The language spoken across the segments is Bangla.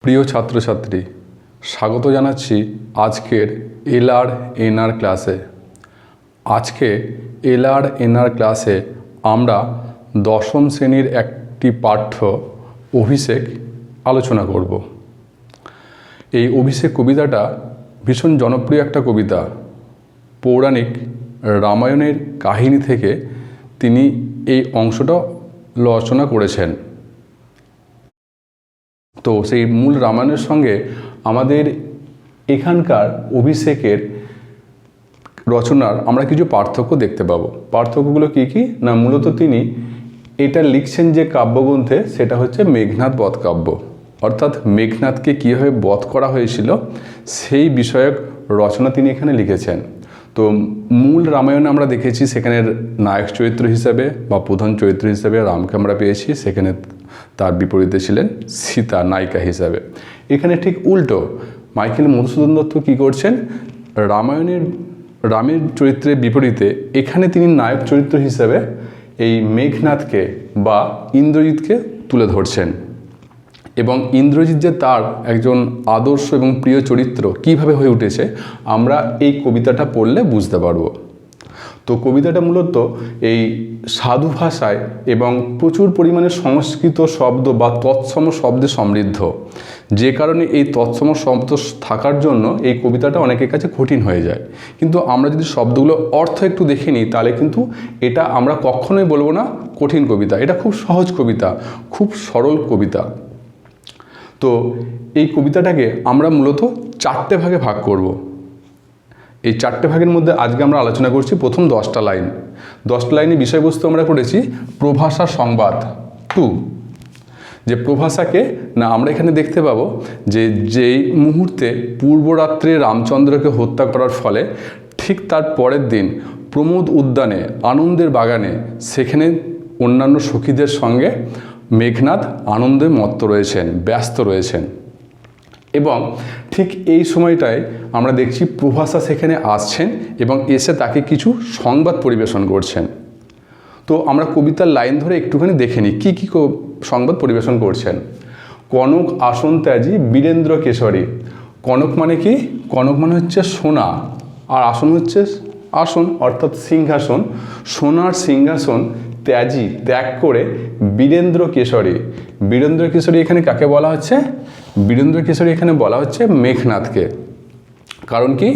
প্রিয় ছাত্রছাত্রী, স্বাগত জানাচ্ছি আজকের এলআর ক্লাসে। আজকে এলআর ক্লাসে আমরা দশম শ্রেণীর একটি পাঠ্য অভিষেক আলোচনা করব। এই অভিষেক কবিতাটা ভীষণ জনপ্রিয় একটা কবিতা। পৌরাণিক রামায়ণের কাহিনী থেকে তিনি এই অংশটা রচনা করেছেন। তো সেই মূল রামায়ণের সঙ্গে আমাদের এখানকার অভিষেকের রচনার আমরা কিছু পার্থক্য দেখতে পাবো। পার্থক্যগুলো কী কী না, মূলত তিনি এটা লিখছেন যে কাব্যগ্রন্থে, সেটা হচ্ছে মেঘনাদ বধ কাব্য, অর্থাৎ মেঘনাদকে কীভাবে বধ করা হয়েছিল সেই বিষয়ক রচনা তিনি এখানে লিখেছেন। তো মূল রামায়ণে আমরা দেখেছি সেখানে নায়ক চরিত্র হিসাবে বা প্রধান চরিত্র হিসাবে রামকে আমরা পেয়েছি, সেখানে তার বিপরীতে ছিলেন সীতা নায়িকা হিসাবে। এখানে ঠিক উল্টো, মাইকেল মধুসূদন দত্ত কী করছেন, রামের চরিত্রের বিপরীতে এখানে তিনি নায়ক চরিত্র হিসাবে এই মেঘনাদকে বা ইন্দ্রজিৎকে তুলে ধরছেন। এবং ইন্দ্রজিৎ যে তার একজন আদর্শ এবং প্রিয় চরিত্র কীভাবে হয়ে উঠেছে আমরা এই কবিতাটা পড়লে বুঝতে পারব। তো কবিতাটা মূলত এই সাধু ভাষায় এবং প্রচুর পরিমাণে সংস্কৃত শব্দ বা তৎসম শব্দে সমৃদ্ধ, যে কারণে এই তৎসম শব্দ থাকার জন্য এই কবিতাটা অনেকের কাছে কঠিন হয়ে যায়। কিন্তু আমরা যদি শব্দগুলো অর্থ একটু দেখে নিই তাহলে কিন্তু এটা আমরা কখনোই বলবো না কঠিন কবিতা। এটা খুব সহজ কবিতা, খুব সরল কবিতা। তো এই কবিতাটাকে আমরা মূলত চারটে ভাগে ভাগ করব। এই চারটে ভাগের মধ্যে আজকে আমরা আলোচনা করছি প্রথম 10টা লাইন। 10টা লাইনের বিষয়বস্তু আমরা করেছি প্রভাষা সংবাদ 2। যে প্রভাষাকে না আমরা এখানে দেখতে পাবো যে যেই মুহূর্তে পূর্বরাত্রে রামচন্দ্রকে হত্যা করার ফলে ঠিক তার পরের দিন প্রমোদ উদ্যানে আনন্দের বাগানে সেখানে অন্যান্য সখীদের সঙ্গে মেঘনাদ আনন্দে মত্ত রয়েছেন, ব্যস্ত রয়েছেন। এবং ঠিক এই সময়টায় আমরা দেখছি প্রভাষা সেখানে আসছেন এবং এসে তাকে কিছু সংবাদ পরিবেশন করছেন। তো আমরা কবিতার লাইন ধরে একটুখানি দেখে নিই কী কী সংবাদ পরিবেশন করছেন। কনক আসন ত্যাজি বীরেন্দ্র কেশরী। কনক মানে কি? কনক মানে হচ্ছে সোনা, আর আসন হচ্ছে আসন অর্থাৎ সিংহাসন। সোনার সিংহাসন ত্যাজি ত্যাগ করে বীরেন্দ্র কেশরী। বীরেন্দ্র কেশরী এখানে কাকে বলা হচ্ছে? বীরেন্দ্র কেশরী এখানে বলা হচ্ছে মেঘনাদকে। কারণ কি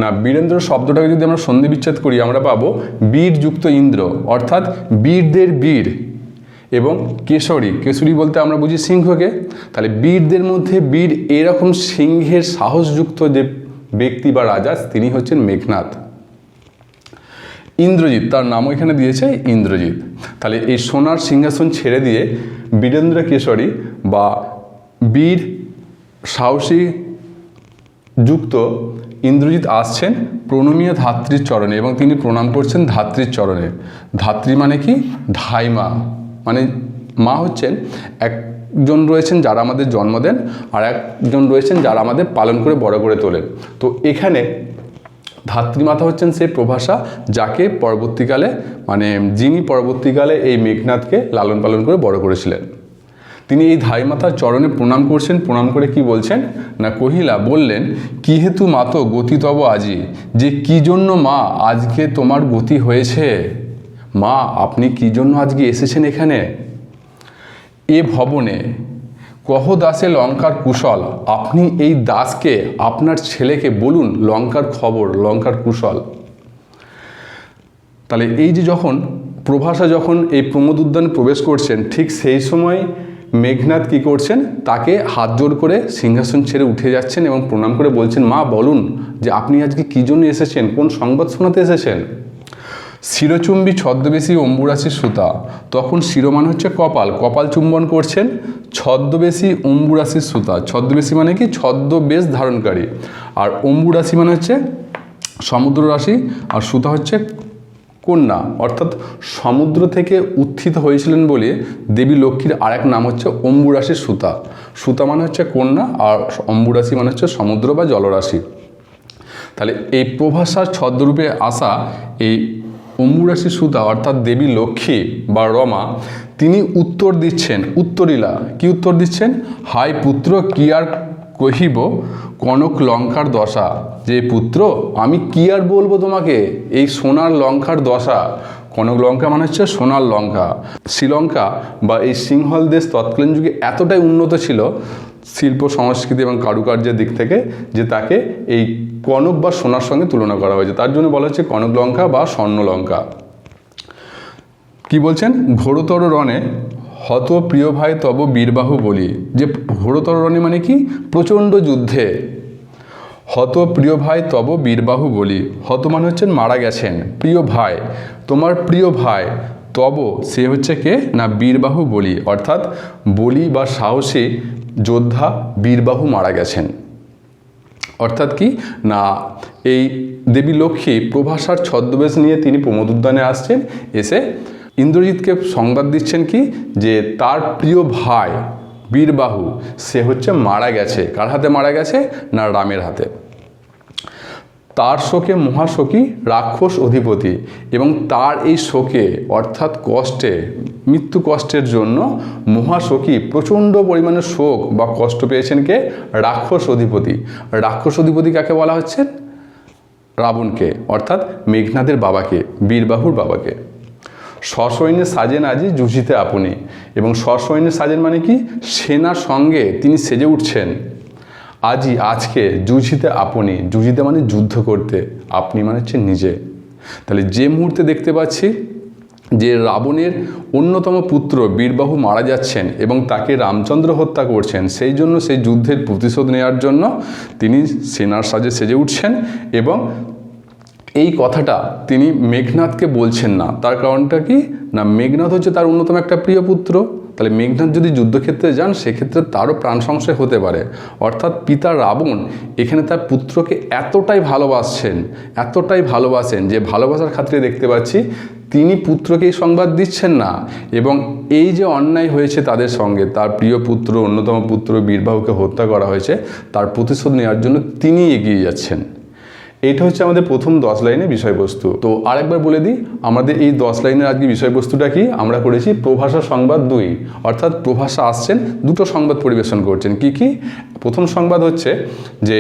না, বীরেন্দ্র শব্দটাকে যদি আমরা সন্ধি বিচ্ছেদ করি আমরা পাবো বীরযুক্ত ইন্দ্র, অর্থাৎ বীরদের বীর, এবং কেশরী, কেশরী বলতে আমরা বুঝি সিংহকে। তাহলে বীরদের মধ্যে বীর, এরকম সিংহের সাহসযুক্ত যে ব্যক্তি বা রাজা তিনি হচ্ছেন মেঘনাদ। ইন্দ্রজিৎ, তার নামও এখানে দিয়েছে ইন্দ্রজিৎ। তাহলে এই সোনার সিংহাসন ছেড়ে দিয়ে বীরেন্দ্র কেশরী বা বীর সাহসী যুক্ত ইন্দ্রজিৎ আসছেন প্রণমীয় ধাত্রীর চরণে, এবং তিনি প্রণাম করছেন ধাত্রীর চরণে। ধাত্রী মানে কি? ধাইমা, মানে মা হচ্ছেন একজন রয়েছেন যারা আমাদের জন্ম দেন, আর একজন রয়েছেন যারা আমাদের পালন করে বড় করে তোলেন। তো এখানে ধাত্রীমাতা হচ্ছেন সেই প্রভাষা যাকে পরবর্তীকালে যিনি পরবর্তীকালে এই মেঘনাদকে লালন পালন করে বড় করেছিলেন। তিনি এই ধাইমাতার চরণে প্রণাম করছেন। প্রণাম করে কি বলছেন না, কহিলা বললেন কি হেতু মাত গতি তব আজি, যে কি জন্য মা আজকে তোমার গতি হয়েছে। মা আপনি কি জন্য আজকে এসেছেন এখানে? এ ভবনে কহ দাসে লঙ্কার কুশল, আপনি এই দাসকে আপনার ছেলেকে বলুন লঙ্কার খবর, লঙ্কার কুশল। তাহলে এই যে যখন প্রভাষা যখন এই প্রমোদ উদ্যানে প্রবেশ করছেন, ঠিক সেই সময় মেঘনাদ কী করছেন, তাকে হাত জোড় করে সিংহাসন ছেড়ে উঠে যাচ্ছেন এবং প্রণাম করে বলছেন মা বলুন যে আপনি আজকে কী জন্য এসেছেন, কোন সংবাদ শোনাতে এসেছেন। শিরচুম্বী ছদ্মবেশী অম্বুরাশির সুতা, তখন শিরোমান হচ্ছে কপাল, কপাল চুম্বন করছেন ছদ্মবেশী অম্বুরাশির সুতা। ছদ্মবেশী মানে কি? ছদ্মবেশ ধারণকারী। আর অম্বুরাশি মানে হচ্ছে সমুদ্র রাশি, আর সুতা হচ্ছে কন্যা, অর্থাৎ সমুদ্র থেকে উত্থিত হয়েছিলেন বলে দেবী লক্ষ্মীর আরেক নাম হচ্ছে অম্বুরাশির সুতা। সুতা মানে হচ্ছে কন্যা, আর অম্বুরাশি মানে হচ্ছে সমুদ্র বা জলরাশি। তাহলে এই প্রভাষার ছদ্মরূপে আসা এই অম্বুরাশি সুতা অর্থাৎ দেবী লক্ষ্মী বা রমা তিনি উত্তর দিচ্ছেন, উত্তরীলা কি উত্তর দিচ্ছেন, হাই পুত্র কি আর কহিব কনক লঙ্কার দশা, যে পুত্র আমি কি আর বলবো তোমাকে এই সোনার লঙ্কার দশা। কনক লঙ্কা মানে হচ্ছে সোনার লঙ্কা। শ্রীলঙ্কা বা এই সিংহল দেশ তৎকালীন যুগে এতটাই উন্নত ছিল শিল্প সংস্কৃতি এবং কারুকার্যের দিক থেকে যে তাকে এই কনক বা সোনার সঙ্গে তুলনা করা হয়েছে, তার জন্য বলা হচ্ছে কনক লঙ্কা বা স্বর্ণ লঙ্কা। কি বলছেন, ঘোরতর রণে হত প্রিয় ভাই তব বীরবাহু বলি, যে ঘোরতর রণে মানে কি, প্রচণ্ড যুদ্ধে, হত প্রিয় ভাই তব বীরবাহু বলি, হত মানে হচ্ছেন মারা গেছেন, প্রিয় ভাই তোমার প্রিয় ভাই, তব সে হচ্ছে কে না বীরবাহু বলি, অর্থাৎ বলি বা সাহসী যোদ্ধা বীরবাহু মারা গেছেন। অর্থাৎ কি না এই দেবী লক্ষ্মী প্রভাসার ছদ্মবেশ নিয়ে তিনি প্রমোদ উদ্যানে আসছেন, এসে ইন্দ্রজিৎকে সংবাদ দিচ্ছেন কি যে তার প্রিয় ভাই বীরবাহু সে হচ্ছে মারা গেছে। কার হাতে মারা গেছে না রামের হাতে। তার শোকে মহাশোকী রাক্ষস অধিপতি, এবং তার এই শোকে অর্থাৎ কষ্টে মৃত্যু কষ্টের জন্য মহাশোকী প্রচণ্ড পরিমাণে শোক বা কষ্ট পেয়েছেন কে, রাক্ষস অধিপতি। রাক্ষস অধিপতি কাকে বলা হচ্ছে, রাবণকে, অর্থাৎ মেঘনাদের বাবাকে, বীরবাহুর বাবাকে। সসৈন্যে সাজেন আজি যুঝিতে আপনি, এবং সসৈন্যে সাজেন মানে কি, সেনার সঙ্গে তিনি সেজে উঠছেন আজি আজকে, যুঝিতে আপনি, যুঝিতে মানে যুদ্ধ করতে, আপনি মানে হচ্ছে নিজে। তাহলে যে মুহূর্তে দেখতে পাচ্ছি যে রাবণের অন্যতম পুত্র বীরবাহু মারা যাচ্ছেন এবং তাকে রামচন্দ্র হত্যা করছেন, সেই জন্য সেই যুদ্ধের প্রতিশোধ নেওয়ার জন্য তিনি সেনার সাজে সেজে উঠছেন, এবং এই কথাটা তিনি মেঘনাদকে বলছেন না। তার কারণটা কি না মেঘনাদ হচ্ছে তার অন্যতম একটা প্রিয় পুত্র, তাহলে মেঘনাদ যদি যুদ্ধক্ষেত্রে যান সেক্ষেত্রে তারও প্রাণ সংশয় হতে পারে। অর্থাৎ পিতা রাবণ এখানে তার পুত্রকে এতটাই ভালোবাসেন যে ভালোবাসার খাতিরে দেখতে পাচ্ছি তিনি পুত্রকে এই সংবাদ দিচ্ছেন না, এবং এই যে অন্যায় হয়েছে তাদের সঙ্গে, তার প্রিয় পুত্র অন্যতম পুত্র বীরবাহুকে হত্যা করা হয়েছে, তার প্রতিশোধ নেওয়ার জন্য তিনি এগিয়ে যাচ্ছেন। এইটা হচ্ছে আমাদের প্রথম 10 লাইনের বিষয়বস্তু। তো আরেকবার বলে দিই আমাদের এই 10 লাইনের আজকে বিষয়বস্তুটা কি, আমরা করেছি প্রভাষা সংবাদ 2, অর্থাৎ প্রভাষা আসছেন দুটো সংবাদ পরিবেশন করছেন। কি কি, প্রথম সংবাদ হচ্ছে যে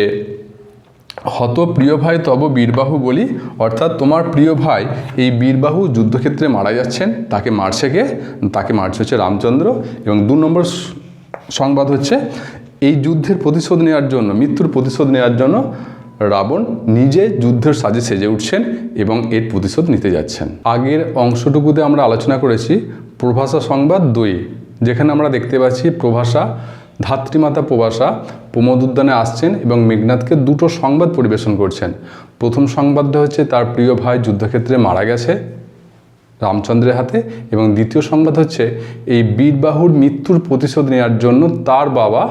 হত প্রিয় ভাই তব বীরবাহু বলি, অর্থাৎ তোমার প্রিয় ভাই এই বীরবাহু যুদ্ধক্ষেত্রে মারা যাচ্ছেন, তাকে মারছে কে, তাকে মারছে হচ্ছে রামচন্দ্র। এবং 2 নম্বর সংবাদ হচ্ছে এই যুদ্ধের প্রতিশোধ নেওয়ার জন্য, মৃত্যুর প্রতিশোধ নেওয়ার জন্য রাবণ নিজে যুদ্ধের সাজে সেজে উঠছেন এবং এর প্রতিশোধ নিতে যাচ্ছেন। আগের অংশটুকুতে আমরা আলোচনা করেছি প্রভাষা সংবাদ 2, যেখানে আমরা দেখতে পাচ্ছি প্রভাষা, ধাত্রীমাতা প্রভাষা প্রমোদ উদ্যানে আসছেন এবং মেঘনাদকে দুটো সংবাদ পরিবেশন করছেন। প্রথম সংবাদটা হচ্ছে তার প্রিয় ভাই যুদ্ধক্ষেত্রে মারা গেছে রামচন্দ্রের হাতে, এবং দ্বিতীয় সংবাদ হচ্ছে এই বীরবাহুর মৃত্যুর প্রতিশোধ নেওয়ার জন্য তার বাবা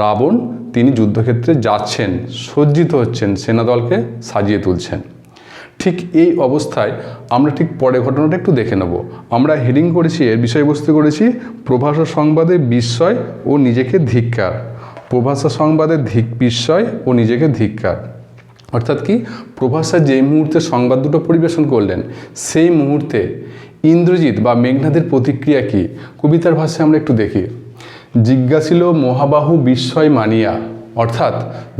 রাবণ তিনি যুদ্ধক্ষেত্রে যাচ্ছেন, সজ্জিত হচ্ছেন, সেনাদলকে সাজিয়ে তুলছেন। ঠিক এই অবস্থায় আমরা ঠিক পরে ঘটনাটা একটু দেখে নেব। আমরা হেডিং করেছি, এর বিষয়বস্তু করেছি প্রভাষা সংবাদে বিস্ময় ও নিজেকে ধিক্কার। প্রভাষা সংবাদে বিস্ময় ও নিজেকে ধিক্কার, অর্থাৎ কি প্রভাষা যেই মুহূর্তে সংবাদ দুটো পরিবেশন করলেন সেই মুহূর্তে ইন্দ্রজিৎ বা মেঘনাদের প্রতিক্রিয়া কি, কবিতার ভাষায় আমরা একটু দেখি। জিজ্ঞাসিল মহাবাহু বিস্ময় মানিয়া, অর্থাৎ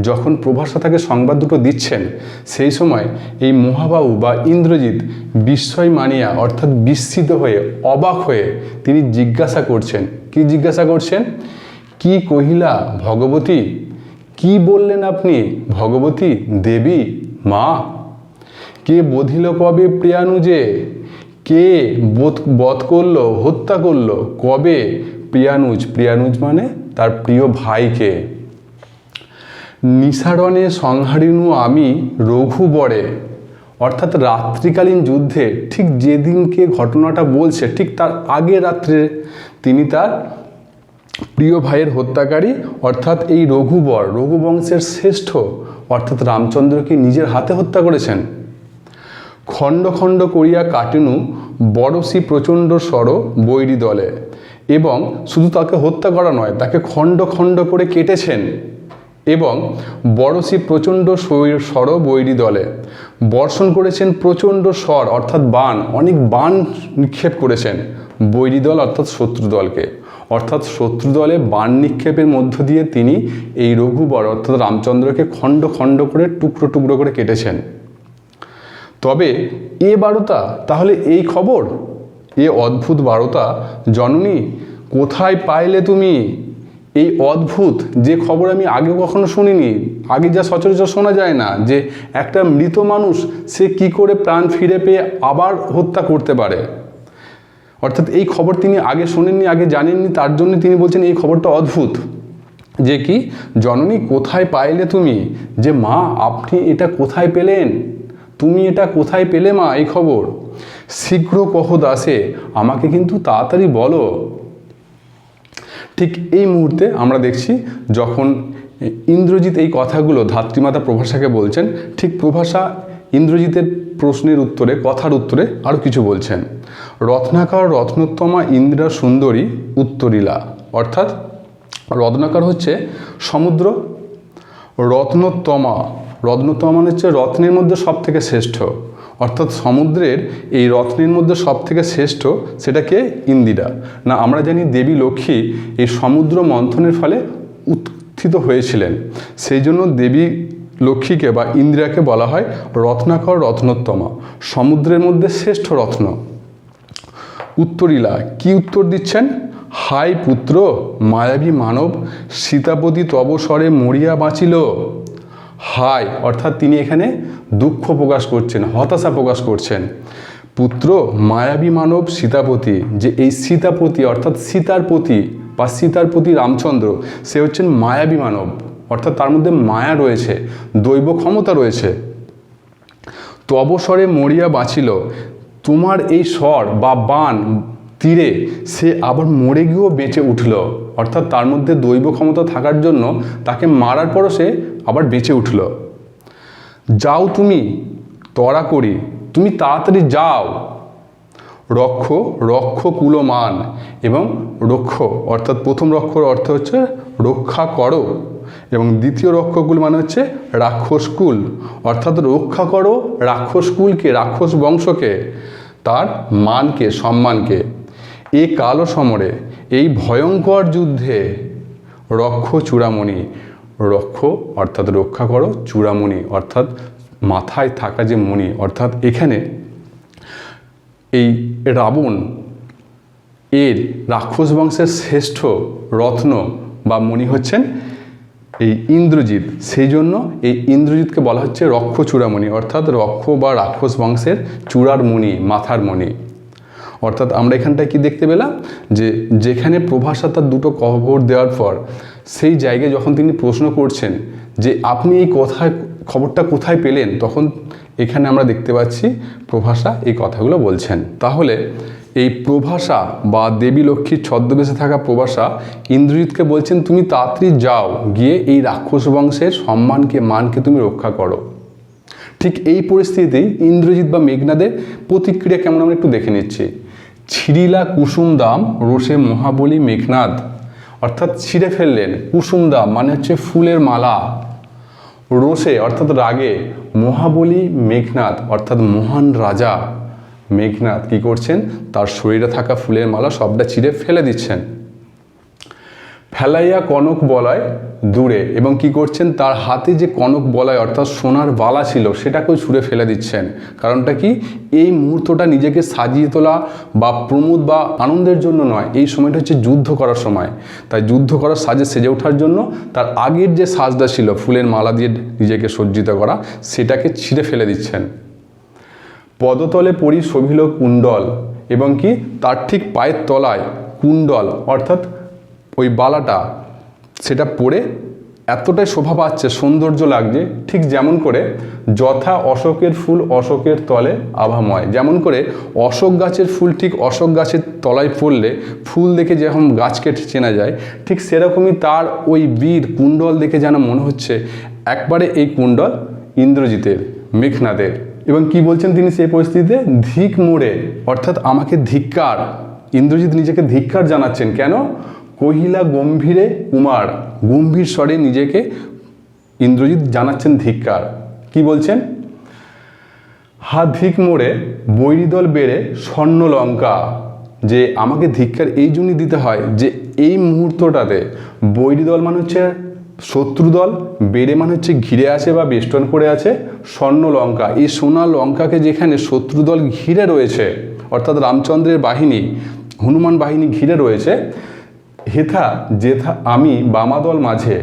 যখন প্রভাষা তাকে সংবাদ দুটো দিচ্ছেন সেই সময় এই মহাবাহু বা ইন্দ্রজিৎ বিস্ময় মানিয়া অর্থাৎ বিস্মিত হয়ে অবাক হয়ে তিনি জিজ্ঞাসা করছেন। কি জিজ্ঞাসা করছেন, কি কহিলা ভগবতী, কি বললেন আপনি ভগবতী দেবী মা, কে বধিল কবে প্রিয়ানুজে, কে বধ করলো হত্যা করলো কবে প্রিয়ানুজ, প্রিয়ানুজ মানে তার প্রিয় ভাইকে। নিসারণে সংহারিণু আমি রঘুবরে, অর্থাৎ রাত্রিকালীন যুদ্ধে ঠিক যেদিনকে ঘটনাটা বলছে ঠিক তার আগের রাত্রে তিনি তার প্রিয় ভাইয়ের হত্যাকারী অর্থাৎ এই রঘুবর, রঘুবংশের শ্রেষ্ঠ অর্থাৎ রামচন্দ্রকে নিজের হাতে হত্যা করেছেন। খণ্ড খণ্ড করিয়া কাটিনু বড়শি প্রচণ্ড স্বর বৈরী দলে, এবং শুধু তাকে হত্যা করা নয়, তাকে খণ্ড খণ্ড করে কেটেছেন এবং বড়শি প্রচণ্ড স্বর বৈরী দলে, বর্ষণ করেছেন প্রচণ্ড স্বর অর্থাৎ বাণ, অনেক বাণ নিক্ষেপ করেছেন বৈরী দল অর্থাৎ শত্রু দলকে। অর্থাৎ শত্রু দলে বাণ নিক্ষেপের মধ্য দিয়ে তিনি এই রঘুবর অর্থাৎ রামচন্দ্রকে খণ্ড খণ্ড করে টুকরো টুকরো করে কেটেছেন। তবে এ বারতা, তাহলে এই খবর, এ অদ্ভুত বারতা জননী কোথায় পাইলে তুমি? এই অদ্ভুত যে খবর আমি আগে কখনো শুনিনি, আগে যা সচরাচর শোনা যায় না, যে একটা মৃত মানুষ সে কি করে প্রাণ ফিরে পেয়ে আবার হত্যা করতে পারে। অর্থাৎ এই খবর তিনি আগে শোনেননি, আগে জানেননি, তার জন্য তিনি বলছেন এই খবরটা অদ্ভুত। যে কি, জননী কোথায় পাইলে তুমি? যে মা আপনি এটা কোথায় পেলেন? তুমি এটা কোথায় পেলে মা এই খবর? শীঘ্র কহ দাসে, আমাকে কিন্তু তাড়াতাড়ি বলো। ঠিক এই মুহূর্তে আমরা দেখছি যখন ইন্দ্রজিৎ এই কথাগুলো ধাত্রীমাতা প্রভাষাকে বলছেন, ঠিক প্রভাষা ইন্দ্রজিতের প্রশ্নের উত্তরে, কথার উত্তরে আরও কিছু বলছেন। রত্নাকর রত্নোত্তমা ইন্দ্রা সুন্দরী উত্তরীলা, অর্থাৎ রত্নাকর হচ্ছে সমুদ্র, রত্নোত্তমা, রত্নোত্তমা মানে হচ্ছে রত্নের মধ্যে সব থেকে শ্রেষ্ঠ, অর্থাৎ সমুদ্রের এই রত্নের মধ্যে সব থেকে শ্রেষ্ঠ সেটাকে ইন্দিরা। না আমরা জানি দেবী লক্ষ্মী এই সমুদ্র মন্থনের ফলে উত্থিত হয়েছিলেন, সেই জন্য দেবী লক্ষ্মীকে বা ইন্দিরাকে বলা হয় রত্নাকর রত্নোত্তমা, সমুদ্রের মধ্যে শ্রেষ্ঠ রত্ন। উত্তরীলা কি উত্তর দিচ্ছেন? হাই পুত্র মায়াবী মানব সীতাপতি তব স্বরে মরিয়া বাঁচিল। হাই অর্থাৎ তিনি এখানে দুঃখ প্রকাশ করছেন, হতাশা প্রকাশ করছেন। পুত্র মায়াবী মানব সীতাপতি, যে এই সীতাপতি অর্থাৎ সীতার পতি বা সীতার পতি রামচন্দ্র, সে হচ্ছেন মায়াবী মানব, অর্থাৎ তার মধ্যে মায়া রয়েছে, দৈব ক্ষমতা রয়েছে। তব স্বরে মরিয়া বাঁচিল, তোমার এই স্বর বা বাণ তীরে সে আবার মরে গিয়েও বেঁচে উঠল, অর্থাৎ তার মধ্যে দৈব ক্ষমতা থাকার জন্য তাকে মারার পরও সে আবার বেঁচে উঠল। যাও তুমি তরা করি, তুমি তাড়াতাড়ি যাও। রক্ষ রক্ষ কুলমান, এবং রক্ষ অর্থাৎ প্রথম রক্ষর অর্থ হচ্ছে রক্ষা করো, এবং দ্বিতীয় রক্ষকুল মানে হচ্ছে রাক্ষসকুল, অর্থাৎ রক্ষা করো রাক্ষসকুলকে, রাক্ষস বংশকে, তার মানকে, সম্মানকে। এ কালো সমরে, এই ভয়ঙ্কর যুদ্ধে রক্ষ চূড়ামণি, রক্ষ অর্থাৎ রক্ষা করো, চূড়ামণি অর্থাৎ মাথায় থাকা যে মণি, অর্থাৎ এখানে এই রাবণ এর রাক্ষস বংশের শ্রেষ্ঠ রত্ন বা মণি হচ্ছেন এই ইন্দ্রজিৎ, সেই জন্য এই ইন্দ্রজিৎকে বলা হচ্ছে রক্ষ চূড়ামণি, অর্থাৎ রক্ষ বা রাক্ষস বংশের চূড়ার মণি, মাথার মণি। অর্থাৎ আমরা এখানটায় কি দেখতে পেলাম, যে যেখানে প্রভাষা তার দুটো খবর দেওয়ার পর সেই জায়গায় যখন তিনি প্রশ্ন করছেন যে আপনি এই খবরটা কোথায় পেলেন, তখন এখানে আমরা দেখতে পাচ্ছি প্রভাষা এই কথাগুলো বলছেন। তাহলে এই প্রভাষা বা দেবী লক্ষ্মীর ছদ্মবেশে থাকা প্রভাষা ইন্দ্রজিৎকে বলছেন তুমি তাড়াতাড়ি যাও, গিয়ে এই রাক্ষস বংশের সম্মানকে, মানকে তুমি রক্ষা করো। ঠিক এই পরিস্থিতিতেই ইন্দ্রজিৎ বা মেঘনাদের প্রতিক্রিয়া কেমন আমরা একটু দেখে নিচ্ছি। ছিঁড়িলা কুসুম দাম রোষে মহাবলী মেঘনাদ, অর্থাৎ ছিঁড়ে ফেললেন কুসুম দাম মানে হচ্ছে ফুলের মালা, রোষে অর্থাৎ রাগে, মহাবলী মেঘনাদ অর্থাৎ মহান রাজা মেঘনাদ কি করছেন, তার শরীরে থাকা ফুলের মালা সবটা ছিঁড়ে ফেলে দিচ্ছেন। ফেলাইয়া কনক বলয় দূরে, এবং কি করছেন, তার হাতে যে কনক বলয় অর্থাৎ সোনার বালা ছিল সেটাকেও ছুঁড়ে ফেলে দিচ্ছেন। কারণটা কি, এই মুহূর্তটা নিজেকে সাজিয়ে তোলা বা প্রমোদ বা আনন্দের জন্য নয়, এই সময়টা হচ্ছে যুদ্ধ করার সময়, তাই যুদ্ধ করার সাজে সেজে ওঠার জন্য তার আগের যে সাজটা ছিল ফুলের মালা দিয়ে নিজেকে সজ্জিত করা, সেটাকে ছিঁড়ে ফেলে দিচ্ছেন। পদতলে পরি শোভিল কুণ্ডল, এবং কি তার ঠিক পায়ের তলায় কুণ্ডল অর্থাৎ ওই বালাটা, সেটা পরে এতটাই শোভা পাচ্ছে, সৌন্দর্য লাগছে, ঠিক যেমন করে যথা অশোকের ফুল অশোকের তলে আভাময়, যেমন করে অশোক গাছের ফুল ঠিক অশোক গাছের তলায় পড়লে ফুল দেখে যেরকম গাছকে চেনা যায়, ঠিক সেরকমই তার ওই বীর কুণ্ডল দেখে যেন মনে হচ্ছে একবারে এই কুণ্ডল ইন্দ্রজিতের, মেঘনাদের। এবং কি বলছেন তিনি সেই পরিস্থিতিতে, ধিক মোড়ে অর্থাৎ আমাকে ধিক্কার, ইন্দ্রজিৎ নিজেকে ধিক্কার জানাচ্ছেন। কেন, কহিলা গম্ভীরে কুমার, গম্ভীর স্বরে নিজেকে ইন্দ্রজিৎ জানাচ্ছেন ধিক্কার। কি বলছেন, হাত ধিক মোড়ে বৈরিদল বেড়ে স্বর্ণ লঙ্কা, যে আমাকে ধিক্কার এই জন্যই দিতে হয় যে এই মুহূর্তটাতে বৈরিদল মানে হচ্ছে শত্রুদল, বেড়ে মানে হচ্ছে ঘিরে আছে বা বেষ্টন করে আছে, স্বর্ণ লঙ্কা এই সোনা লঙ্কাকে যেখানে শত্রুদল ঘিরে রয়েছে অর্থাৎ রামচন্দ্রের বাহিনী হনুমান বাহিনী ঘিরে রয়েছে, হেথা যেথা আমি বামাদল মাঝে,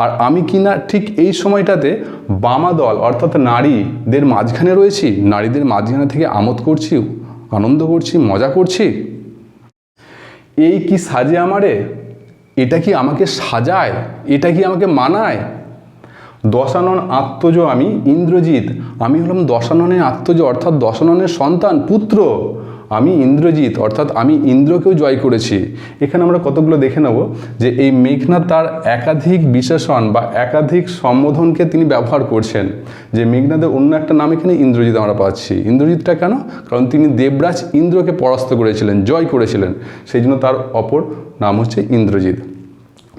আর আমি কিনা ঠিক এই সময়টাতে বামাদল অর্থাৎ নারীদের মাঝখানে রয়েছি, নারীদের মাঝখানে থেকে আমোদ করছি, আনন্দ করছি, মজা করছি। এই কি সাজে আমারে, এটা কি আমাকে সাজায়, এটা কি আমাকে মানায়? দশানন আত্মজ আমি ইন্দ্রজিৎ, আমি হলাম দশাননের আত্মজ অর্থাৎ দশাননের সন্তান পুত্র, আমি ইন্দ্রজিৎ অর্থাৎ আমি ইন্দ্রকেও জয় করেছি। এখানে আমরা কতগুলো দেখে নেব যে এই মেঘনাদ তার একাধিক বিশেষণ বা একাধিক সম্বোধনকে তিনি ব্যবহার করছেন। যে মেঘনাদের অন্য একটা নাম এখানে ইন্দ্রজিৎ আমরা পাচ্ছি। ইন্দ্রজিৎটা কেন? কারণ তিনি দেবরাজ ইন্দ্রকে পরাস্ত করেছিলেন, জয় করেছিলেন, সেই জন্য তার অপর নাম হচ্ছে ইন্দ্রজিৎ।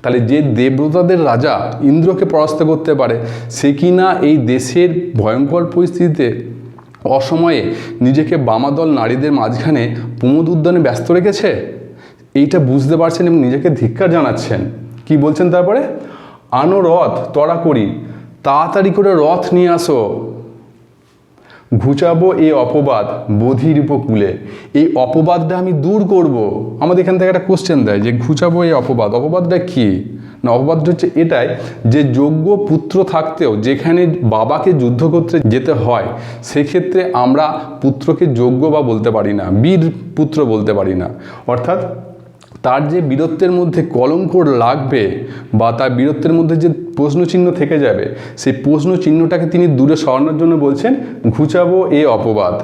তাহলে যে দেবতাদের রাজা ইন্দ্রকে পরাস্ত করতে পারে, সে কিনা এই দেশের ভয়ঙ্কর পরিস্থিতিতে অসময়ে নিজেকে বামাদল নারীদের মাঝখানে প্রমোদ উদ্যানে ব্যস্ত রেখেছে, এইটা বুঝতে পারছেন এবং নিজেকে ধিক্কার জানাচ্ছেন। কি বলছেন তারপরে? আনো রথ তড়া করি, তাড়াতাড়ি করে রথ নিয়ে আসো, ঘুচাবো এই অপবাদ বোধির উপকূলে, এই অপবাদটা আমি দূর করব। আমাদের এখান থেকে একটা কোশ্চেন দেয় যে ঘুচাবো এই অপবাদ, অপবাদটা কি? না, অপবাদটা হচ্ছে এটাই যে যোগ্য পুত্র থাকতেও যেখানে বাবাকে যুদ্ধ করতে যেতে হয়, সেক্ষেত্রে আমরা পুত্রকে যোগ্য বা বলতে পারি না, বীর পুত্র বলতে পারি না। অর্থাৎ তার যে বীরত্বের মধ্যে কলঙ্ক লাগবে বা তার বীরত্বের মধ্যে যে প্রশ্নচিহ্ন থেকে যাবে, সেই প্রশ্ন চিহ্নটাকে তিনি দূরে সরানোর জন্য বলছেন ঘুচাবো এ অপবাদ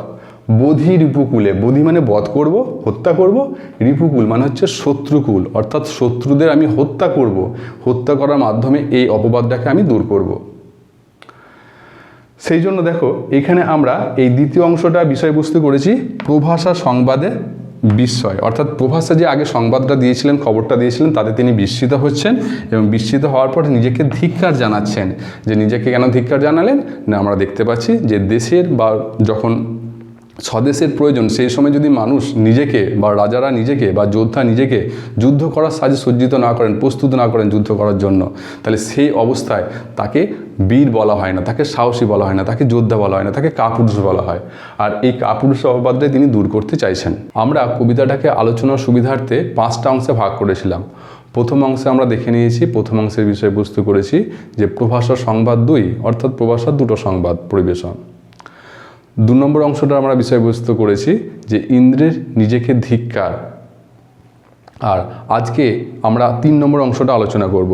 বোধি রিপুকুলে। বোধি মানে বধ করব, হত্যা করব, রিপুকুল মানে হচ্ছে শত্রুকুল, অর্থাৎ শত্রুদের আমি হত্যা করব, হত্যা করার মাধ্যমে এই অপবাদটাকে আমি দূর করব। সেই জন্য দেখো এখানে আমরা এই দ্বিতীয় অংশটা বিষয়বস্তু করেছি প্রভাষা সংবাদে বিস্ময়, অর্থাৎ প্রভাষা যে আগে সংবাদটা দিয়েছিলেন, খবরটা দিয়েছিলেন, তাতে তিনি বিস্মিত হচ্ছেন এবং বিস্মিত হওয়ার পর নিজেকে ধিক্কার জানাচ্ছেন। যে নিজেকে কেন ধিক্কার জানালেন? না, আমরা দেখতে পাচ্ছি যে দেশের বা যখন স্বদেশের প্রয়োজন, সেই সময় যদি মানুষ নিজেকে বা রাজারা নিজেকে বা যোদ্ধা নিজেকে যুদ্ধ করার সাজে সজ্জিত না করেন, প্রস্তুত না করেন যুদ্ধ করার জন্য, তাহলে সেই অবস্থায় তাকে বীর বলা হয় না, তাকে সাহসী বলা হয় না, তাকে যোদ্ধা বলা হয় না, তাকে কাপুরুষ বলা হয়। আর এই কাপুরুষ অপবাদটাই তিনি দূর করতে চাইছেন। আমরা কবিতাটাকে আলোচনার সুবিধার্থে 5টা অংশে ভাগ করেছিলাম। প্রথম অংশে আমরা দেখে নিয়েছি, প্রথম অংশের বিষয়বস্তু করেছি যে প্রভাষা সংবাদ 2, অর্থাৎ প্রভাষার 2টো সংবাদ পরিবেশন। 2 নম্বর অংশটা আমরা বিষয়বস্তু করেছি যে ইন্দ্রের নিজেকে ধিক্কার। আর আজকে আমরা 3 নম্বর অংশটা আলোচনা করব।